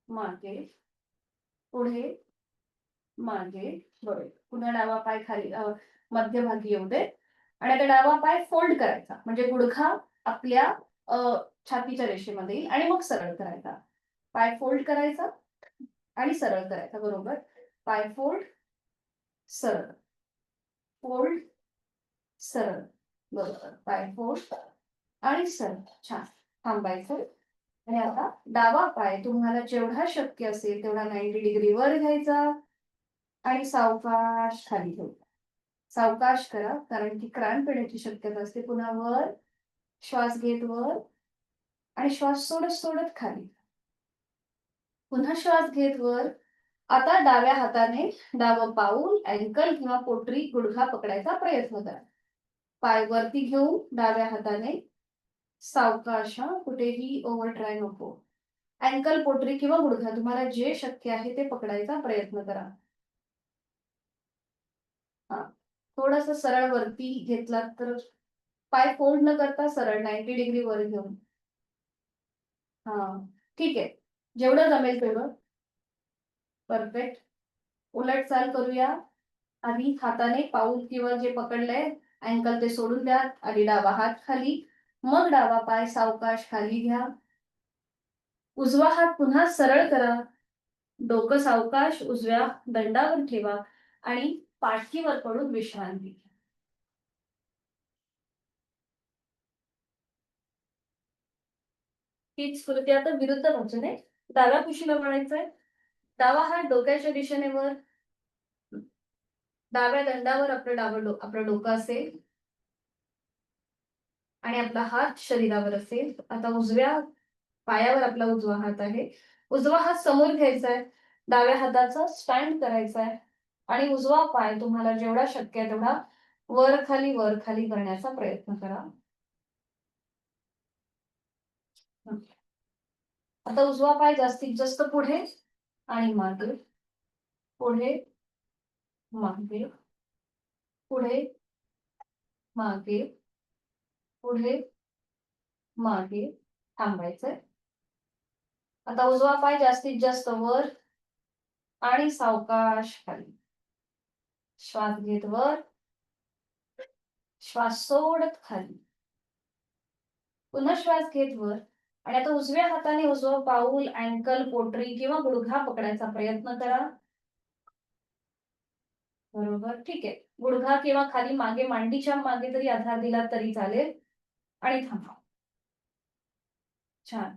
मागे, पुढे, मागे. बरोबर. पुन्हा डावा पाय खाली मध्यभागी येऊ दे. आणि आता डावा पाय फोल्ड करायचा, म्हणजे गुडघा आपल्या छातीच्या रेषेमध्ये येईल आणि मग सरळ करायचा. पाय फोल्ड करायचा आणि सरळ करायचा. बरोबर. पाय फोल्ड, सरळ, फोल्ड, सरळ. बरोबर. पाय फोल्ड आणि सरळ. छान. थांबायचं. आणि आता डावा पाय तुम्हाला जेवढा शक्य असेल तेवढा 90 डिग्री वर घ्यायचा आणि सावकाश खाली घ्यायचा. सावकाश करा, कारण की क्रांत येण्याची शक्यता असते. पुन्हा वर श्वास घेत वर आणि श्वास सोडत सोडत खाली. पुन्हा श्वास घेत वर. आता डाव्या हाताने डावं पाऊल, अँकल किंवा पोटरी, गुडघा पकडायचा प्रयत्न करा. पाय वरती घेऊन डाव्या हाताने सावकाश, कुठेही ओव्हर ट्राय नको. अँकल, पोटरी किंवा गुडघा तुम्हाला जे शक्य आहे ते पकडायचा प्रयत्न करा. हा, थोडस सरळ वरती घेतलात तर पाय फोल्ड न करता सरळ 90 डिग्री वर घेऊन. हा, ठीक आहे. जेवढं जमेल तेवढं. परफेक्ट. उलट चाल करूया. आधी हाताने पाऊल किंवा जे पकडलंय अँकल ते सोडून द्या. आधी डावा हात खाली, मग डावा पाय सावकाश खाली घ्या. उजवा हात पुन्हा सरळ करा. डोकं सावकाश उजव्या दंडावर ठेवा आणि पाठीवर पडून विश्रांती घ्या. हीच कृती आता विरुद्ध बाजूने डाव्या कुशीला वळायचंय. डावा हात डोक्याच्या दिशेने वर. डाव्या दंडावर आपलं डोकं असेल आणि आपला हात शरीरावर असेल. आता उजव्या पायावर आपला उजवा हात आहे. उजवा हात समोर घ्यायचा आहे. डाव्या हाताचा स्टँड करायचा आहे आणि उजवा पाय तुम्हाला जेवढा शक्य आहे तेवढा वर खाली करण्याचा प्रयत्न करा. आता उजवा पाय जास्तीत जास्त पुढे आणि मागे, पुढे मागे, पुढे मागे, पुढे मागे थांबायचंय. आता उजवा पाय जास्तीत जास्त वर आणि सावकाश खाली. श्वास घेत वर, श्वास सोडत खाली. पुन्हा श्वास घेत वर आणि आता उजव्या हाताने उजवं पाऊल, अँकल, पोटरी किंवा गुडघा पकडायचा प्रयत्न करा. बरोबर, ठीक आहे. गुडघा किंवा खाली मागे मांडीच्या मागे जरी आधार दिला तरी चालेल आणि थांबा. छान.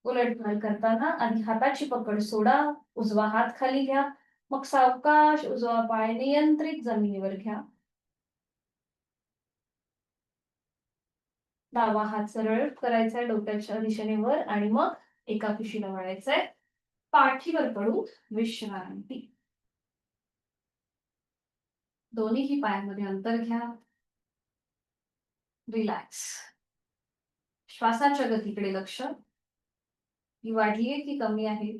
उलटघाल करताना आधी हाताची पकड सोडा, उजवा हात खाली घ्या, मग सावकाश उजवा पाय नियंत्रित जमिनीवर घ्या. डावा हात सरळ करायचा डोक्याच्या दिशेने वर आणि मग एका कुशीला वळायचंय. पाठीवर पडू विश्रांती. दोन्हीही पायांमध्ये अंतर घ्या. रिलॅक्स. श्वासाच्या गतीकडे लक्ष. ही वाढलीये की कमी आहे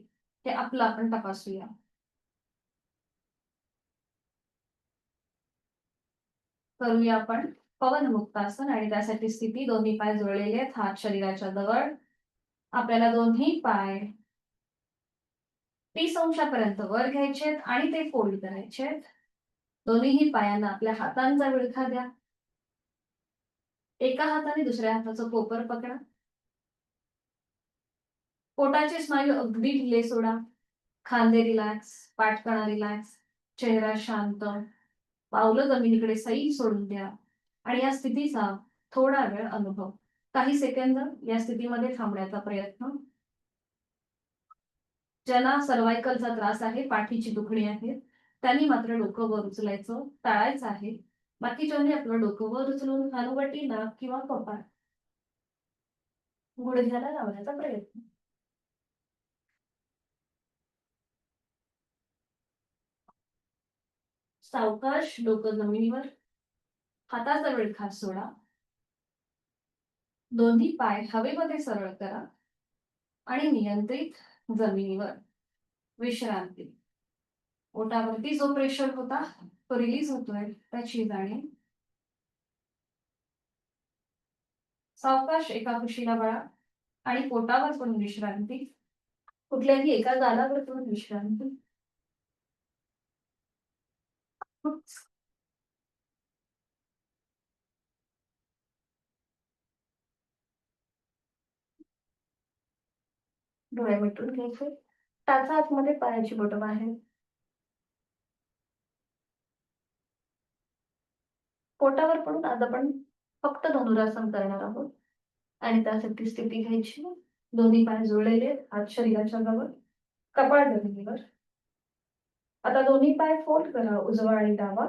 हे आपलं आपण तपासूया. करूया आपण पवन मुक्तासन आणि त्यासाठी स्थिती दोन्ही पाय जोडलेले आहेत, हात शरीराच्या जवळ. आपल्याला दोन्ही पाय 30 अंशापर्यंत वर घ्यायचे आणि ते फोल्ड करायचे. दोन्हीही पायांना आपल्या हातांचा विळखा द्या. एका हाताने दुसऱ्या हाताचं कोपर पकडा. पोटाचे स्नायू अगदी ढिले सोडा. खांदे रिलॅक्स, पाठकणा रिलॅक्स, चेहरा शांत. पावलं जमिनीकडे सैल सोडून द्या आणि या स्थितीचा थोडा वेळ अनुभव. काही सेकंद या स्थितीमध्ये थांबण्याचा प्रयत्न. ज्यांना सर्वायकलचा त्रास आहे, पाठीची दुखणी आहे, त्यांनी मात्र डोकं वर उचलायचं टाळायचं आहे. बाकीच्यांनी आपलं डोकं वर उचलून हनुवटी, नाक किंवा कपाळ गुडघ्याला लावण्याचा प्रयत्न. सावकाश डोकं जमिनीवर. हाताचा विळखा सोडा. दोन्ही पाय हवेमध्ये सरळ करा आणि नियंत्रित जमिनीवर विश्रांती. पोटावरती जो प्रेशर होता तो रिलीज होतोय त्याची जाणीव. सावकाश एका कुशीला वळा आणि पोटावर पण विश्रांती. कुठल्याही एका गालावर पण विश्रांती. डोळे मिटून घ्यायचे. टाचा आतमध्ये पायाची बोटं बाहेर. पोटावर पडून आज आपण फक्त धनुरासन करणार आहोत आणि त्यासाठी स्थिती घ्यायची. दोन्ही पाय जोडलेले, हात शरीराच्या जवळ, कपाळ जमिनीवर. आता दोन्ही पाय फोल्ड करा, उजवा आणि डावा,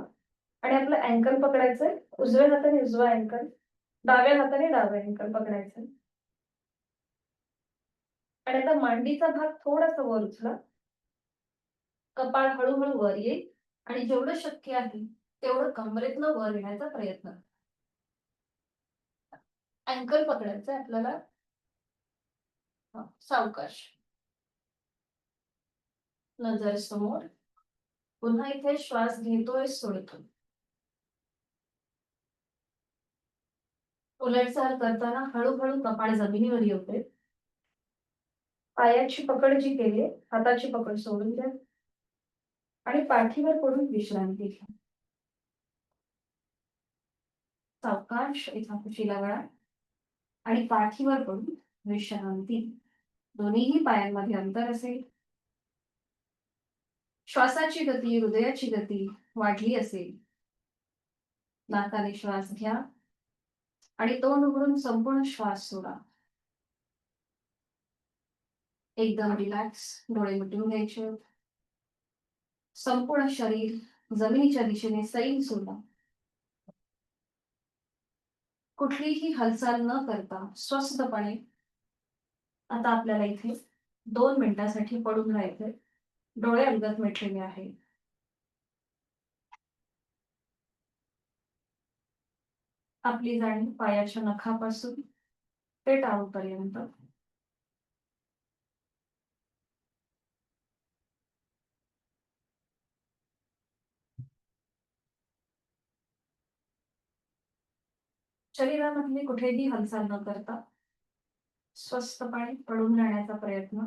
आणि आपलं अँकल पकडायचंय. उजव्या हाताने उजवा अँकल, डाव्या हाताने डावा अँकल पकडायचंय. आणि आता मांडीचा भाग थोडासा वर उचला. कपाळ हळूहळू वर येईल आणि जेवढं शक्य आहे तेवढं कमरेतनं वर येण्याचा प्रयत्न करा. अँकल पकडायचं आपल्याला. सावकाश. नजर समोर. पुन्हा इथे श्वास घेतोय, सोडतोय. उलटचाल करताना हळूहळू कपाळ जमिनीवर येते. पायाची पकड जी केली, हाताची पकड सोडून द्या आणि पाठीवर पडून विश्रांती घ्या. सावकाश एका कुशीला वळा आणि पाठीवर पडून विश्रांती. दोन्हीही पायांमध्ये अंतर असेल. श्वासाची गती, हृदयाची गती वाढली असेल. नाकाने श्वास घ्या आणि तोंड उघडून संपूर्ण श्वास सोडा. एकदम रिलॅक्स डोळे मिटून घ्यायचे. संपूर्ण शरीर जमिनीच्या दिशेने सैल सोडा. कुठलीही हालचाल न करता स्वस्थपणे आता आपल्याला इथे 2 मिनिटासाठी पडून राहायचंय. डोळे अलगद मिटलेले आहे. आपली जाणीव पायाच्या नखापासून ते टाळूपर्यंत. शरीरामधली कुठेही हालचाल न करता स्वस्थपणे पडून राहण्याचा प्रयत्न.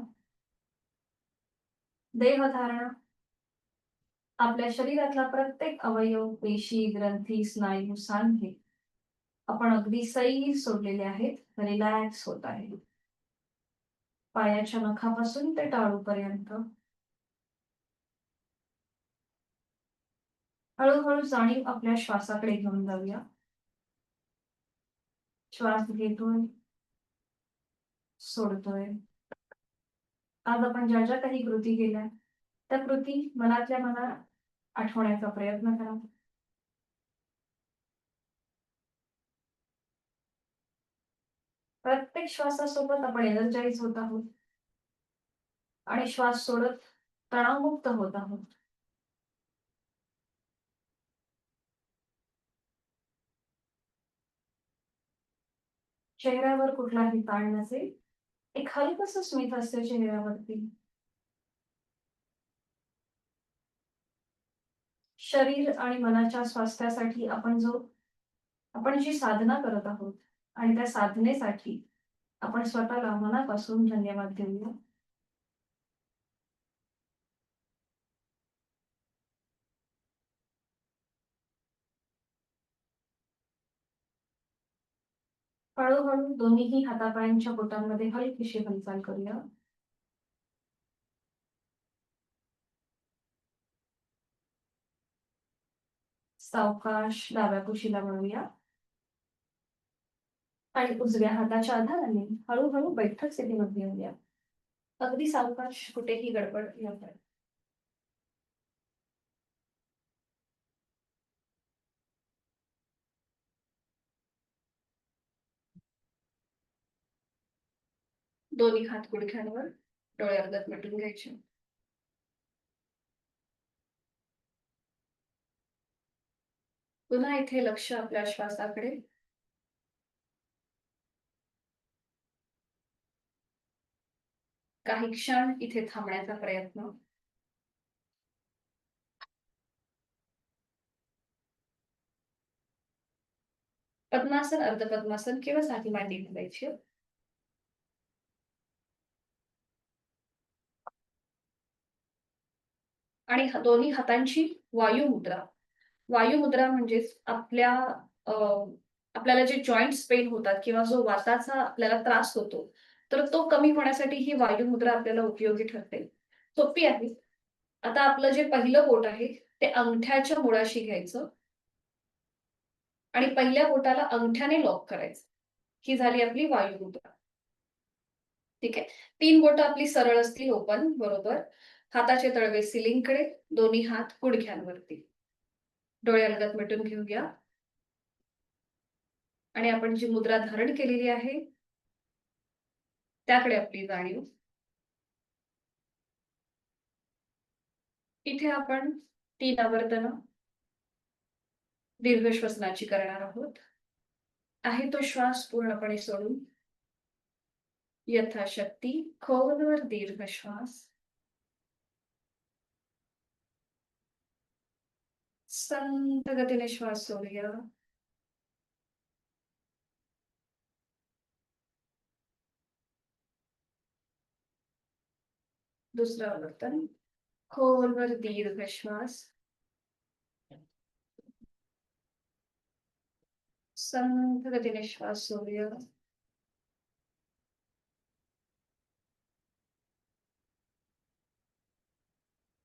देहधारणा. आपल्या शरीरातला प्रत्येक अवयव, पेशी, ग्रंथी, स्नायू, सांधे आपण अगदी सैल सोडलेले आहेत. रिलॅक्स होत आहे. पायाच्या नखापासून ते टाळूपर्यंत. हळूहळू जाणीव आपल्या श्वासाकडे घेऊन जाऊया. श्वास घेतोय, सोडतोय. आज आपण ज्या ज्या काही कृती केल्या त्या कृती मनातल्या मनात आठवण्याचा प्रयत्न करा. प्रत्येक श्वासासोबत आपण एनर्जाइज होत आहोत आणि श्वास सोडत तणावमुक्त होत आहोत. चेहऱ्यावर कुठलाही ताण नसेल. एक हलकस स्मित असते चेहऱ्यावरती. शरीर आणि मनाच्या स्वास्थ्यासाठी आपण जी साधना करत आहोत आणि त्या साधनेसाठी आपण स्वतःला मनापासून धन्यवाद देऊया. हळूहळू दोन्हीही हातापायांच्या बोटांमध्ये हलकीशी हालचाल करूया. सावकाश डाव्या कुशीला वळूया आणि उजव्या हाताच्या आधाराने हळूहळू बैठक स्थितीमध्ये येऊया. अगदी सावकाश, कुठेही गडबड न करता. दोन्ही हात गुडघ्यांवर, डोळे अर्धत मिटून घ्यायचे. पुन्हा इथे लक्ष आपल्या श्वासाकडे. काही क्षण इथे थांबण्याचा प्रयत्न. पद्मासन, अर्धपद्मासन किंवा साठी मांडी घालायची. आणि दोन्ही हातांची वायुमुद्रा. वायुमुद्रा म्हणजेच आपल्याला जे जॉइंट्स पेन होतात किंवा जो वाताचा आपल्याला त्रास होतो, तर तो कमी होण्यासाठी ही वायुमुद्रा आपल्याला उपयोगी ठरते. सोपी आहे. आता आपलं जे पहिलं बोट आहे ते अंगठ्याच्या मुळाशी घ्यायचं आणि पहिल्या बोटाला अंगठ्याने लॉक करायचं. ही झाली आपली वायुमुद्रा. ठीक आहे. 3 बोटं आपली सरळ असतील, ओपन, बरोबर. हाताचे तळवे सिलिंगकडे, दोन्ही हात गुडघ्यांवरती. डोळे अलगद मिटून घेऊया आणि आपण जी मुद्रा धारण केलेली आहे त्याकडे आपली जाणीव. इथे आपण 3 आवर्तन दीर्घ श्वसनाची करणार आहोत. आहे तो श्वास पूर्णपणे सोडून यथाशक्ती खोलवर दीर्घ श्वास. संथ गतीने श्वास सोडूया. दुसरं आवर्तन खोलवर दीर्घ श्वास. संथ गतीने श्वास सोडूया.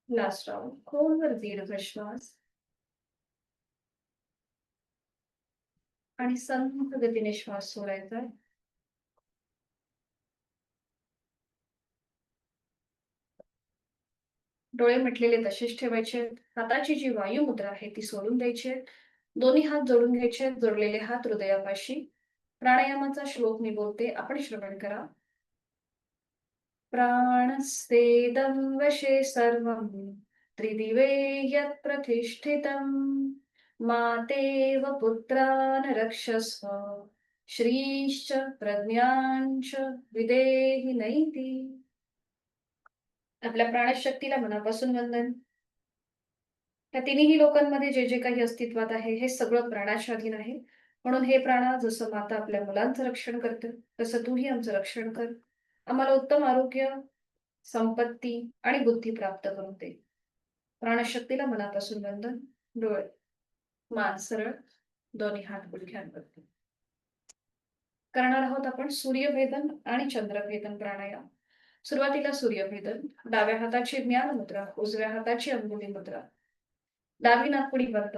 लास्ट राउंड खोलवर दीर्घ श्वास आणि संथ गतीने श्वास सोडायचा. डोळे मिटलेले तसेच ठेवायचे. हाताची जी वायू मुद्रा आहे ती सोडून द्यायची. दोन्ही हात जोडून घ्यायचे. जोडलेले हात हृदयापाशी. प्राणायामाचा श्लोक मी बोलते, आपण श्रवण करा. प्राणस्तेदं वशे सर्वं त्रिदिवे यत् प्रतिष्ठितं मातेव पुत्रान् रक्षस्व श्रीश्च प्रज्ञांच विदेहि नैति. आपल्या प्राणशक्तीला मनापासून वंदन. त्या तिन्ही लोकांमध्ये जे जे काही अस्तित्वात आहे हे सगळं प्राणाच्या अधीन आहे. म्हणून हे प्राणा, जसं माता आपल्या मुलांचं रक्षण करते तसं तूही आमचं रक्षण कर. आम्हाला उत्तम आरोग्य, संपत्ती आणि बुद्धी प्राप्त करून दे. प्राणशक्तीला मनापासून वंदन. डोळे, मान सरळ, दोन्ही हात गुडघ्यांवरती. करणार आहोत आपण सूर्यभेदन आणि चंद्रभेदन प्राणायाम. सुरुवातीला सूर्यभेदन. डाव्या हाताची ज्ञान मुद्रा, उजव्या हाताची अंगुली मुद्रा. डावी नाकपुडी बंद,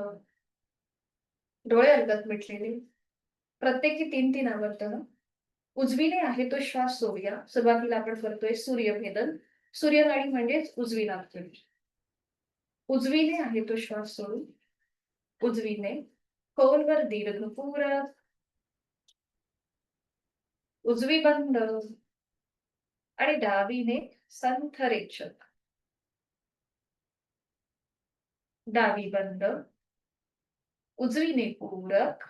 डोळे अलगद मिटलेले. प्रत्येकी 3-3 आवर्तन. उजवीने आहे तो श्वास सोडूया. सुरुवातीला आपण करतोय सूर्यभेदन. सूर्यनाडी म्हणजेच उजवी नाकपुडी. उजवीने आहे तो श्वास सोडून उजवीने खोलवर दीर्घ पूरक. उजवी बंद आणि डावीने संथ रेचक. डावी बंद, उजवीने पूरक.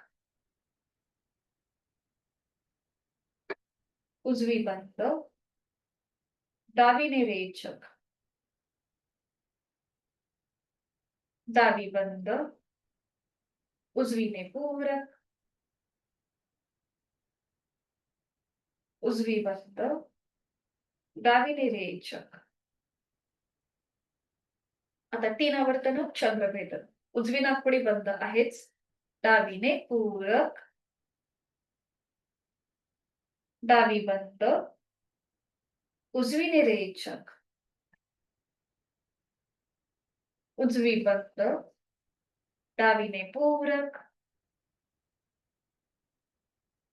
उजवी बंद, डावीने रेचक. डावी बंद, उजवीने पूरक. उजवी बंद, डावीने रेचक. आता 3 आवर्तन चंद्रभेदन. उजवी नाकपुडी बंद आहेच. डावीने पूरक. डावी बंद, उजवीने रेचक. उजवी बंद, डावीने पूरक.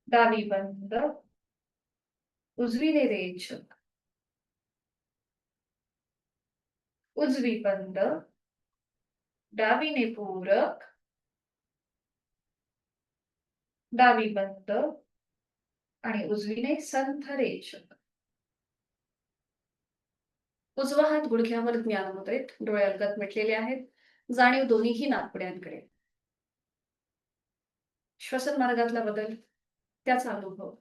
डावी बंद, उजवीने रेचक. उजवी बंद, डावीने पूरक. डावी बंद आणि उजवीने संथ रेचक. उजवा हात गुडघ्यावर ज्ञान मुद्रेत. डोळे अलगद मिटलेले आहेत. जाणीव दोन्हीही नाकपुड्यांकडे. श्वसन मार्गातला बदल, त्याचा अनुभव.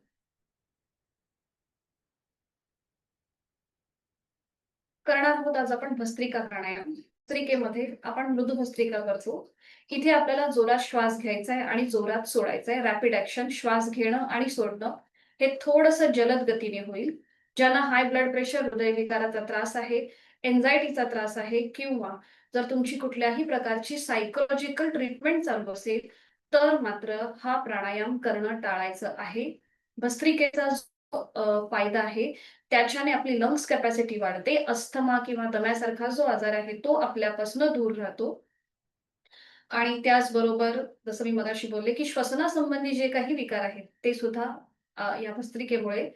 करणार आहोत आज आपण भस्त्रिका प्राणायाम. भस्त्रिकेमध्ये आपण मृदू भस्त्रिका करतो. इथे आपल्याला जोरात श्वास घ्यायचा आहे आणि जोरात सोडायचा आहे. Rapid action. श्वास घेणं आणि सोडणं हे थोडंसं जलद गतीने होईल. ज्यांना हाय ब्लड प्रेशर, हृदयविकाराचा त्रास आहे, एन्झायटीचा त्रास आहे किंवा जर तुमची कुठल्याही प्रकारची सायकोलॉजिकल ट्रीटमेंट चालू असेल तर मात्र हा प्राणायाम करणं टाळायचं आहे. भस्त्रिकेचा फायदा आहे त्याच्याने आपली लंग्स कॅपॅसिटी वाढते. अस्थमा किंवा दम्यासारखा जो आजार आहे तो आपल्यापासून दूर राहतो. आणि त्याचबरोबर जसं मी मगाशी बोलले की श्वसनासंबंधी जे काही विकार आहेत ते सुद्धा या भस्त्रिकेमुळे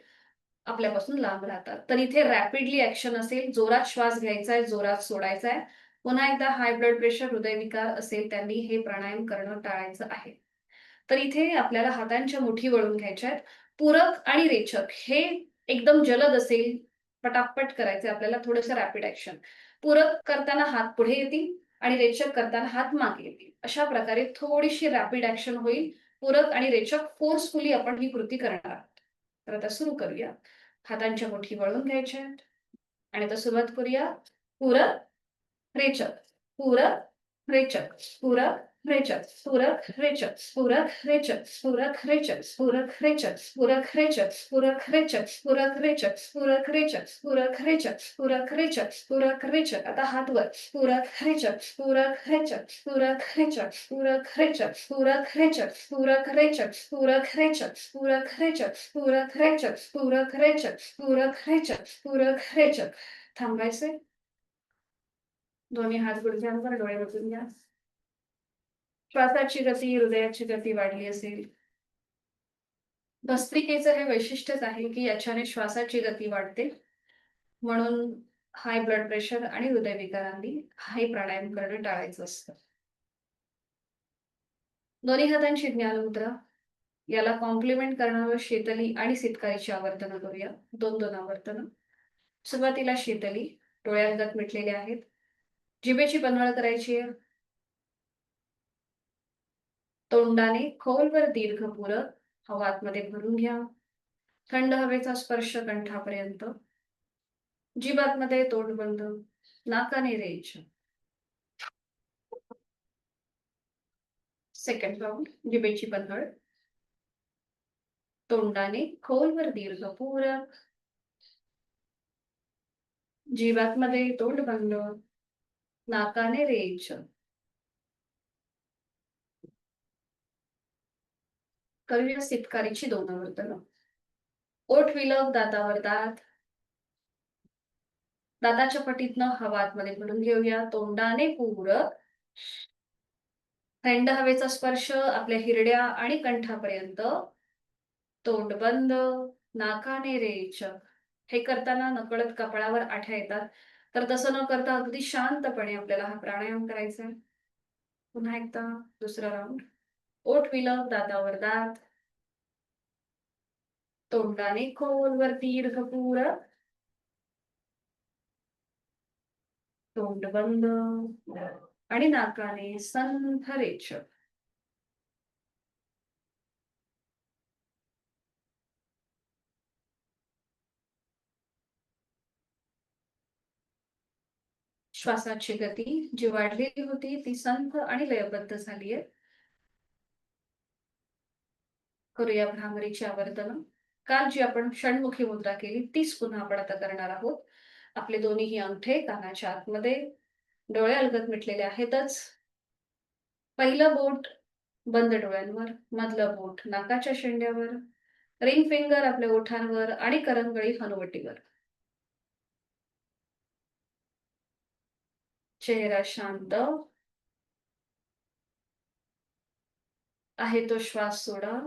आपल्यापासून लांब राहतात. तर इथे रॅपिडली ऍक्शन असेल. जोरात श्वास घ्यायचा आहे, जोरात सोडायचा आहे. पुन्हा एकदा हाय ब्लड प्रेशर, हृदयविकार असेल त्यांनी हे प्राणायाम करणं टाळायचं आहे. तर इथे आपल्याला हातांच्या मुठी वळून घ्यायच्या आहेत. पूरक आणि रेचक हे एकदम जलद असेल, पटापट करायचे आपल्याला, थोडंसं रॅपिड ऍक्शन. पूरक करताना हात पुढे येतील आणि रेचक करताना हात मागे येतील. अशा प्रकारे थोडीशी रॅपिड ॲक्शन होईल. पूरक आणि रेचक फोर्सफुली आपण ही कृती करणार आहोत. तर आता सुरू करूया. हातांच्या मुठी वळून घ्यायच्या आहेत आणि आता सुरुवात करूया. पूरक, रेचक, पूरक, रेचक, पूरक, रेचक, पूरक, रेचक, पूरक, रेचक, पूरक, रेचक, पूरक, रेचक, पूरक, रेचक, पूरक, रेचक, पूरक, रेचक, पूरक, रेचक, पूरक, रेचक, पूरक, रेचक, पूरक, रेचक. आता हात वर. पूरक, रेचक, पूरक, रेचक, पूरक, रेचक, पूरक, रेचक, पूरक, रेचक, पूरक, रेचक, पूरक, रेचक, पूरक, रेचक, पूरक, रेचक, पूरक, रेचक, पूरक, रेचक, पूरक, रेचक. थांबायचे. दोन्ही हात गुडघ्यांवर, डोळे मिटून घ्या. श्वासाची गती, हृदयाची गती वाढली असेल. भस्त्रिकेचं हे वैशिष्ट्यच आहे की याच्याने श्वासाची गती वाढते. म्हणून हाय ब्लड प्रेशर आणि हृदयविकारांनी हाय प्राणायाम करणं टाळायचं असतं. दोन्ही हातांची ज्ञानमुद्रा. याला कॉम्प्लिमेंट करणारं शेतली आणि सितकारीची आवर्तनं करूया. 2-2 आवर्तनं. सुरुवातीला शेतली. डोळ्यांगत मिटलेले आहेत. जिभेची पन्हाळ करायची आहे. तोंडाने खोलवर दीर्घ पूरक हवा आतमध्ये भरून घ्या. थंड हवेचा स्पर्श कंठापर्यंत. जीभ आतमध्ये, तोंड बंद. नाकाने रेच. Second round. जिभेची पन्हाळ. तोंडाने खोलवर दीर्घ पूरक. जीभ आतमध्ये, तोंड बंद. नाकाने रेच. करूया सितकारीची 2 आवर्तनं. ओठ विलग, दातावर दात. दाताच्या पटीतनं हवा आतमध्ये भरून घेऊया. तोंडाने पूरक. थंड हवेचा स्पर्श आपल्या हिरड्या आणि कंठापर्यंत. तोंड बंद. नाकाने रेच. हे करताना नकळत कपाळावर आठ्या येतात. तर तसं न करता अगदी शांतपणे आपल्याला हा प्राणायाम करायचा आहे. पुन्हा एकदा दुसरा राऊंड. ओठ विलग, दातावर दात. तोंडाने खोलवर दीर्घ पूरक. तोंड बंद आणि नाकाने संथ रेच. श्वासाची गती जी वाढलेली होती ती संथ आणि लयबद्ध झालीये. करूया भ्रामरीची आवर्तनं. काल जी आपण षण्मुखी मुद्रा केली तीच पुन्हा आपण आता करणार आहोत. आपले दोन्हीही अंगठे कानाच्या आतमध्ये. डोळे अलगद मिटलेले आहेतच. पहिलं बोट बंद डोळ्यांवर, मधलं बोट नाकाच्या शेंड्यावर, रिंग फिंगर आपल्या ओठांवर आणि करंगळी हनुवटीवर. चेहरा शांत. आहे तो श्वास सोडा.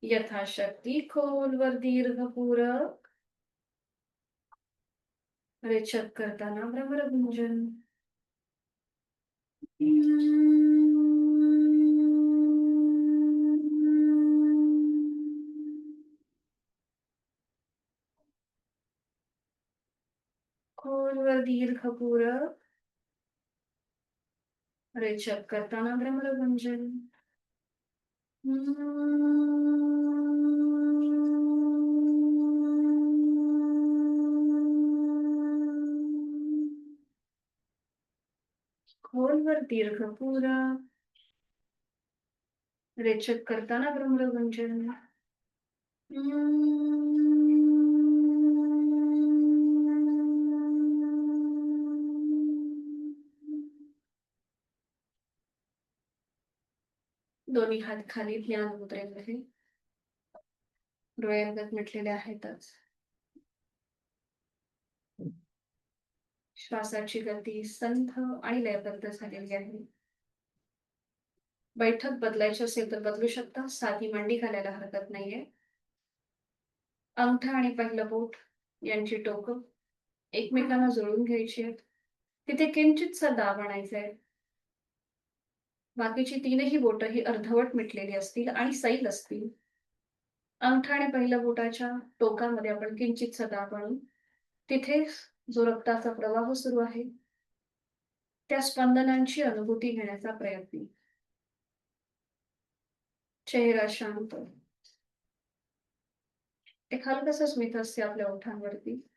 यथाशक्ती खोलवर दीर्घ पूरक. रेचक करताना भ्रमरगुंजन. खोलवर दीर्घ पूरक. रेचक करताना भ्रमरगुंजन. खोलवर दीर्घ पूरक. रेचक करताना भ्रमरगुंजन. दोन्ही हात खाली ज्ञान मुद्रेमध्ये. डोळे अलगद मिटलेले आहेतच. श्वासाची गती संथ आणि लयबद्ध झालेली आहे. बैठक बदलायची असेल तर बदलू शकता. साधी मांडी घालायला हरकत नाहीये. अंगठा आणि पहिलं बोट यांची टोकं एकमेकांना जोडून घ्यायची आहेत. तिथे किंचितसा दाब आणायचा आहे. बाकीची 3ही बोटं ही अर्धवट मिटलेली असतील आणि सैल असतील. अंगठा आणि पहिल्या बोटाच्या टोकामध्ये आपण किंचितसा दाब आणून तिथे जो रक्ताचा प्रवाह सुरू आहे त्या स्पंदनांची अनुभूती घेण्याचा प्रयत्न. चेहरा शांत. एक हलकसं स्मित असते आपल्या ओठांवरती.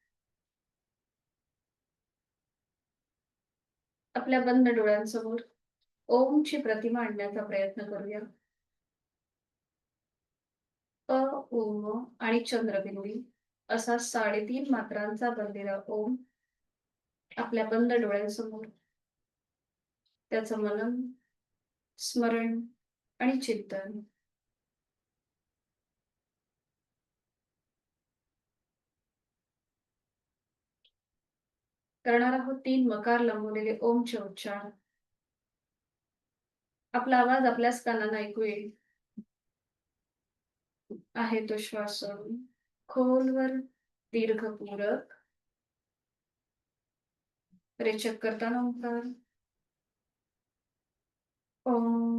आपल्या बंद डोळ्यांसमोर ओमची प्रतिमा आणण्याचा प्रयत्न करूया. अ, ओम आणि चंद्रबिंदी असा 3.5 मात्रांचा बनलेला ओम आपल्या बंद डोळ्यांसमोर. त्याचं मनन, स्मरण आणि चिंतन. करणार आहोत 3 मकार लंबवलेले ओमचे उच्चार. आपला आवाज आपल्याच कानांना ऐकू येईल. आहे तो श्वास सोडून खोलवर दीर्घपूरक रेचक करताना ओंकार. ओम.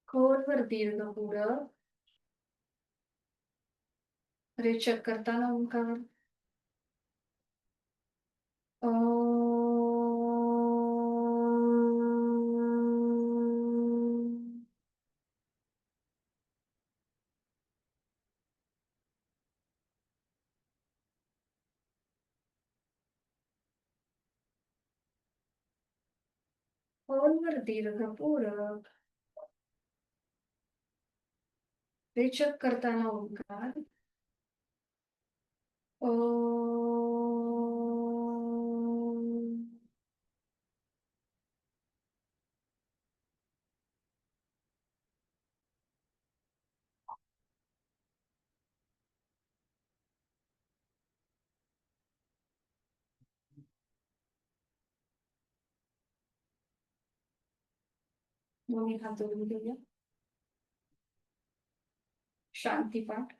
खोलवर दीर्घपूरक रेचक करताना ओंकार. ओम. खोलवर दीर्घपूरक रेचक करताना ओंकार. ओम. दोन्ही हात जोडून घेऊया. शांतीपाठ.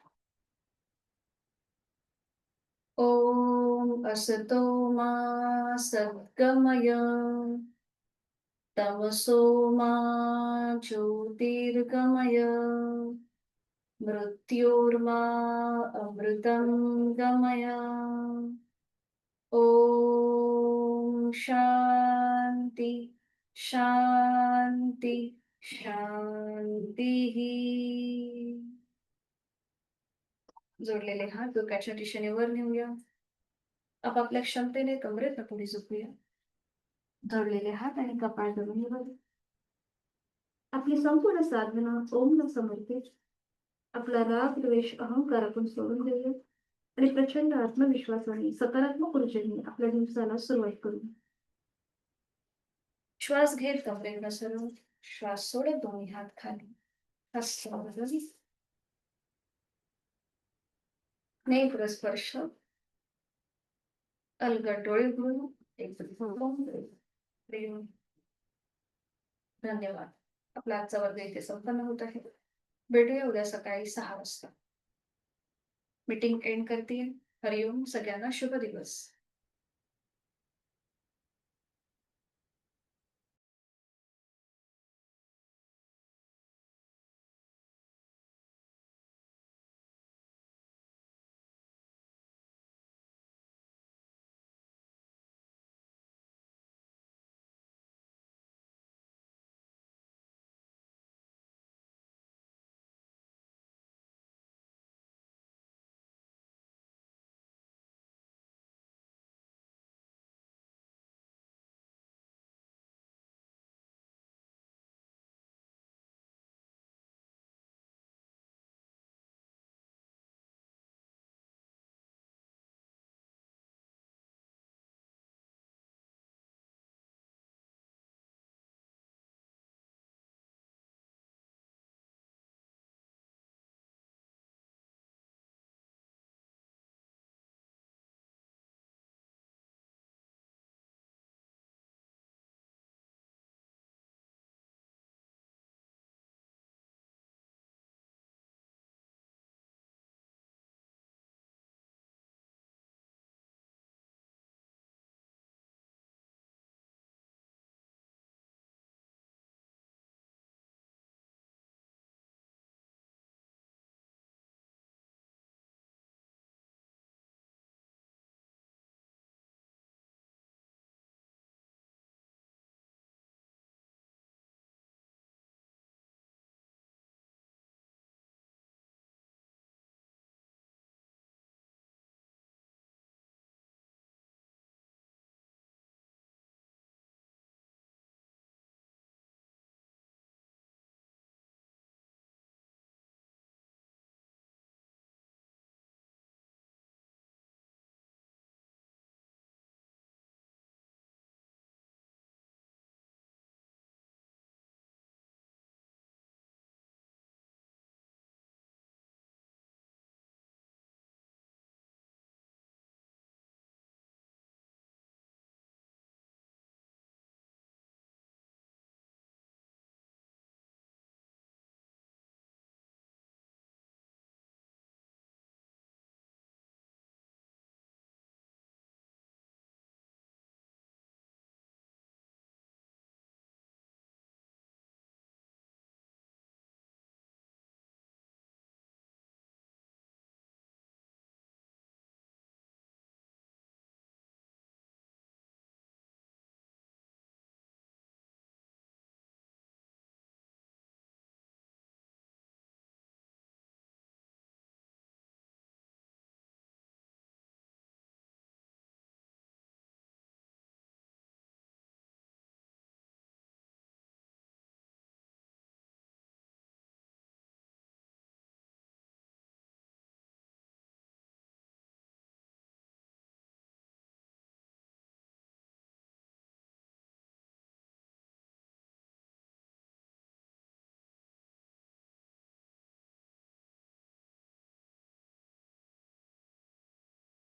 ओम असतो मा सद्गमय तमसो मा ज्योतिर्गमय मृत्योर्मा अमृतं गमय. ओम शांती शांती शांती. जोडलेले हात डोक्याच्या दिशेने वर नेऊया. आपापल्या क्षमतेने कमरेत पुढे झुकूया. जोडलेले हात आणि कपाळ जमिनीवर. आपली संपूर्ण साधना ओमला समर्पित. आपला राग द्वेष अहंकार आपण सोडून देऊया आणि प्रचंड आत्मविश्वासाने सकारात्मक ऊर्जेने आपल्या दिवसाला सुरुवात करू. श्वास घेत कमरेत सरळ. श्वास सोडत दोन्ही हात खाली. हस्त वरती. नेत्र स्पर्श. अलगद डोळे उघडून एकदम प्रेम. धन्यवाद. आपला आजचा वर्ग इथे संपन्न होत आहे. भेटूया उद्या सकाळी 6 वाजता. मीटिंग एंड करतील. हरिओम. सगळ्यांना शुभ दिवस.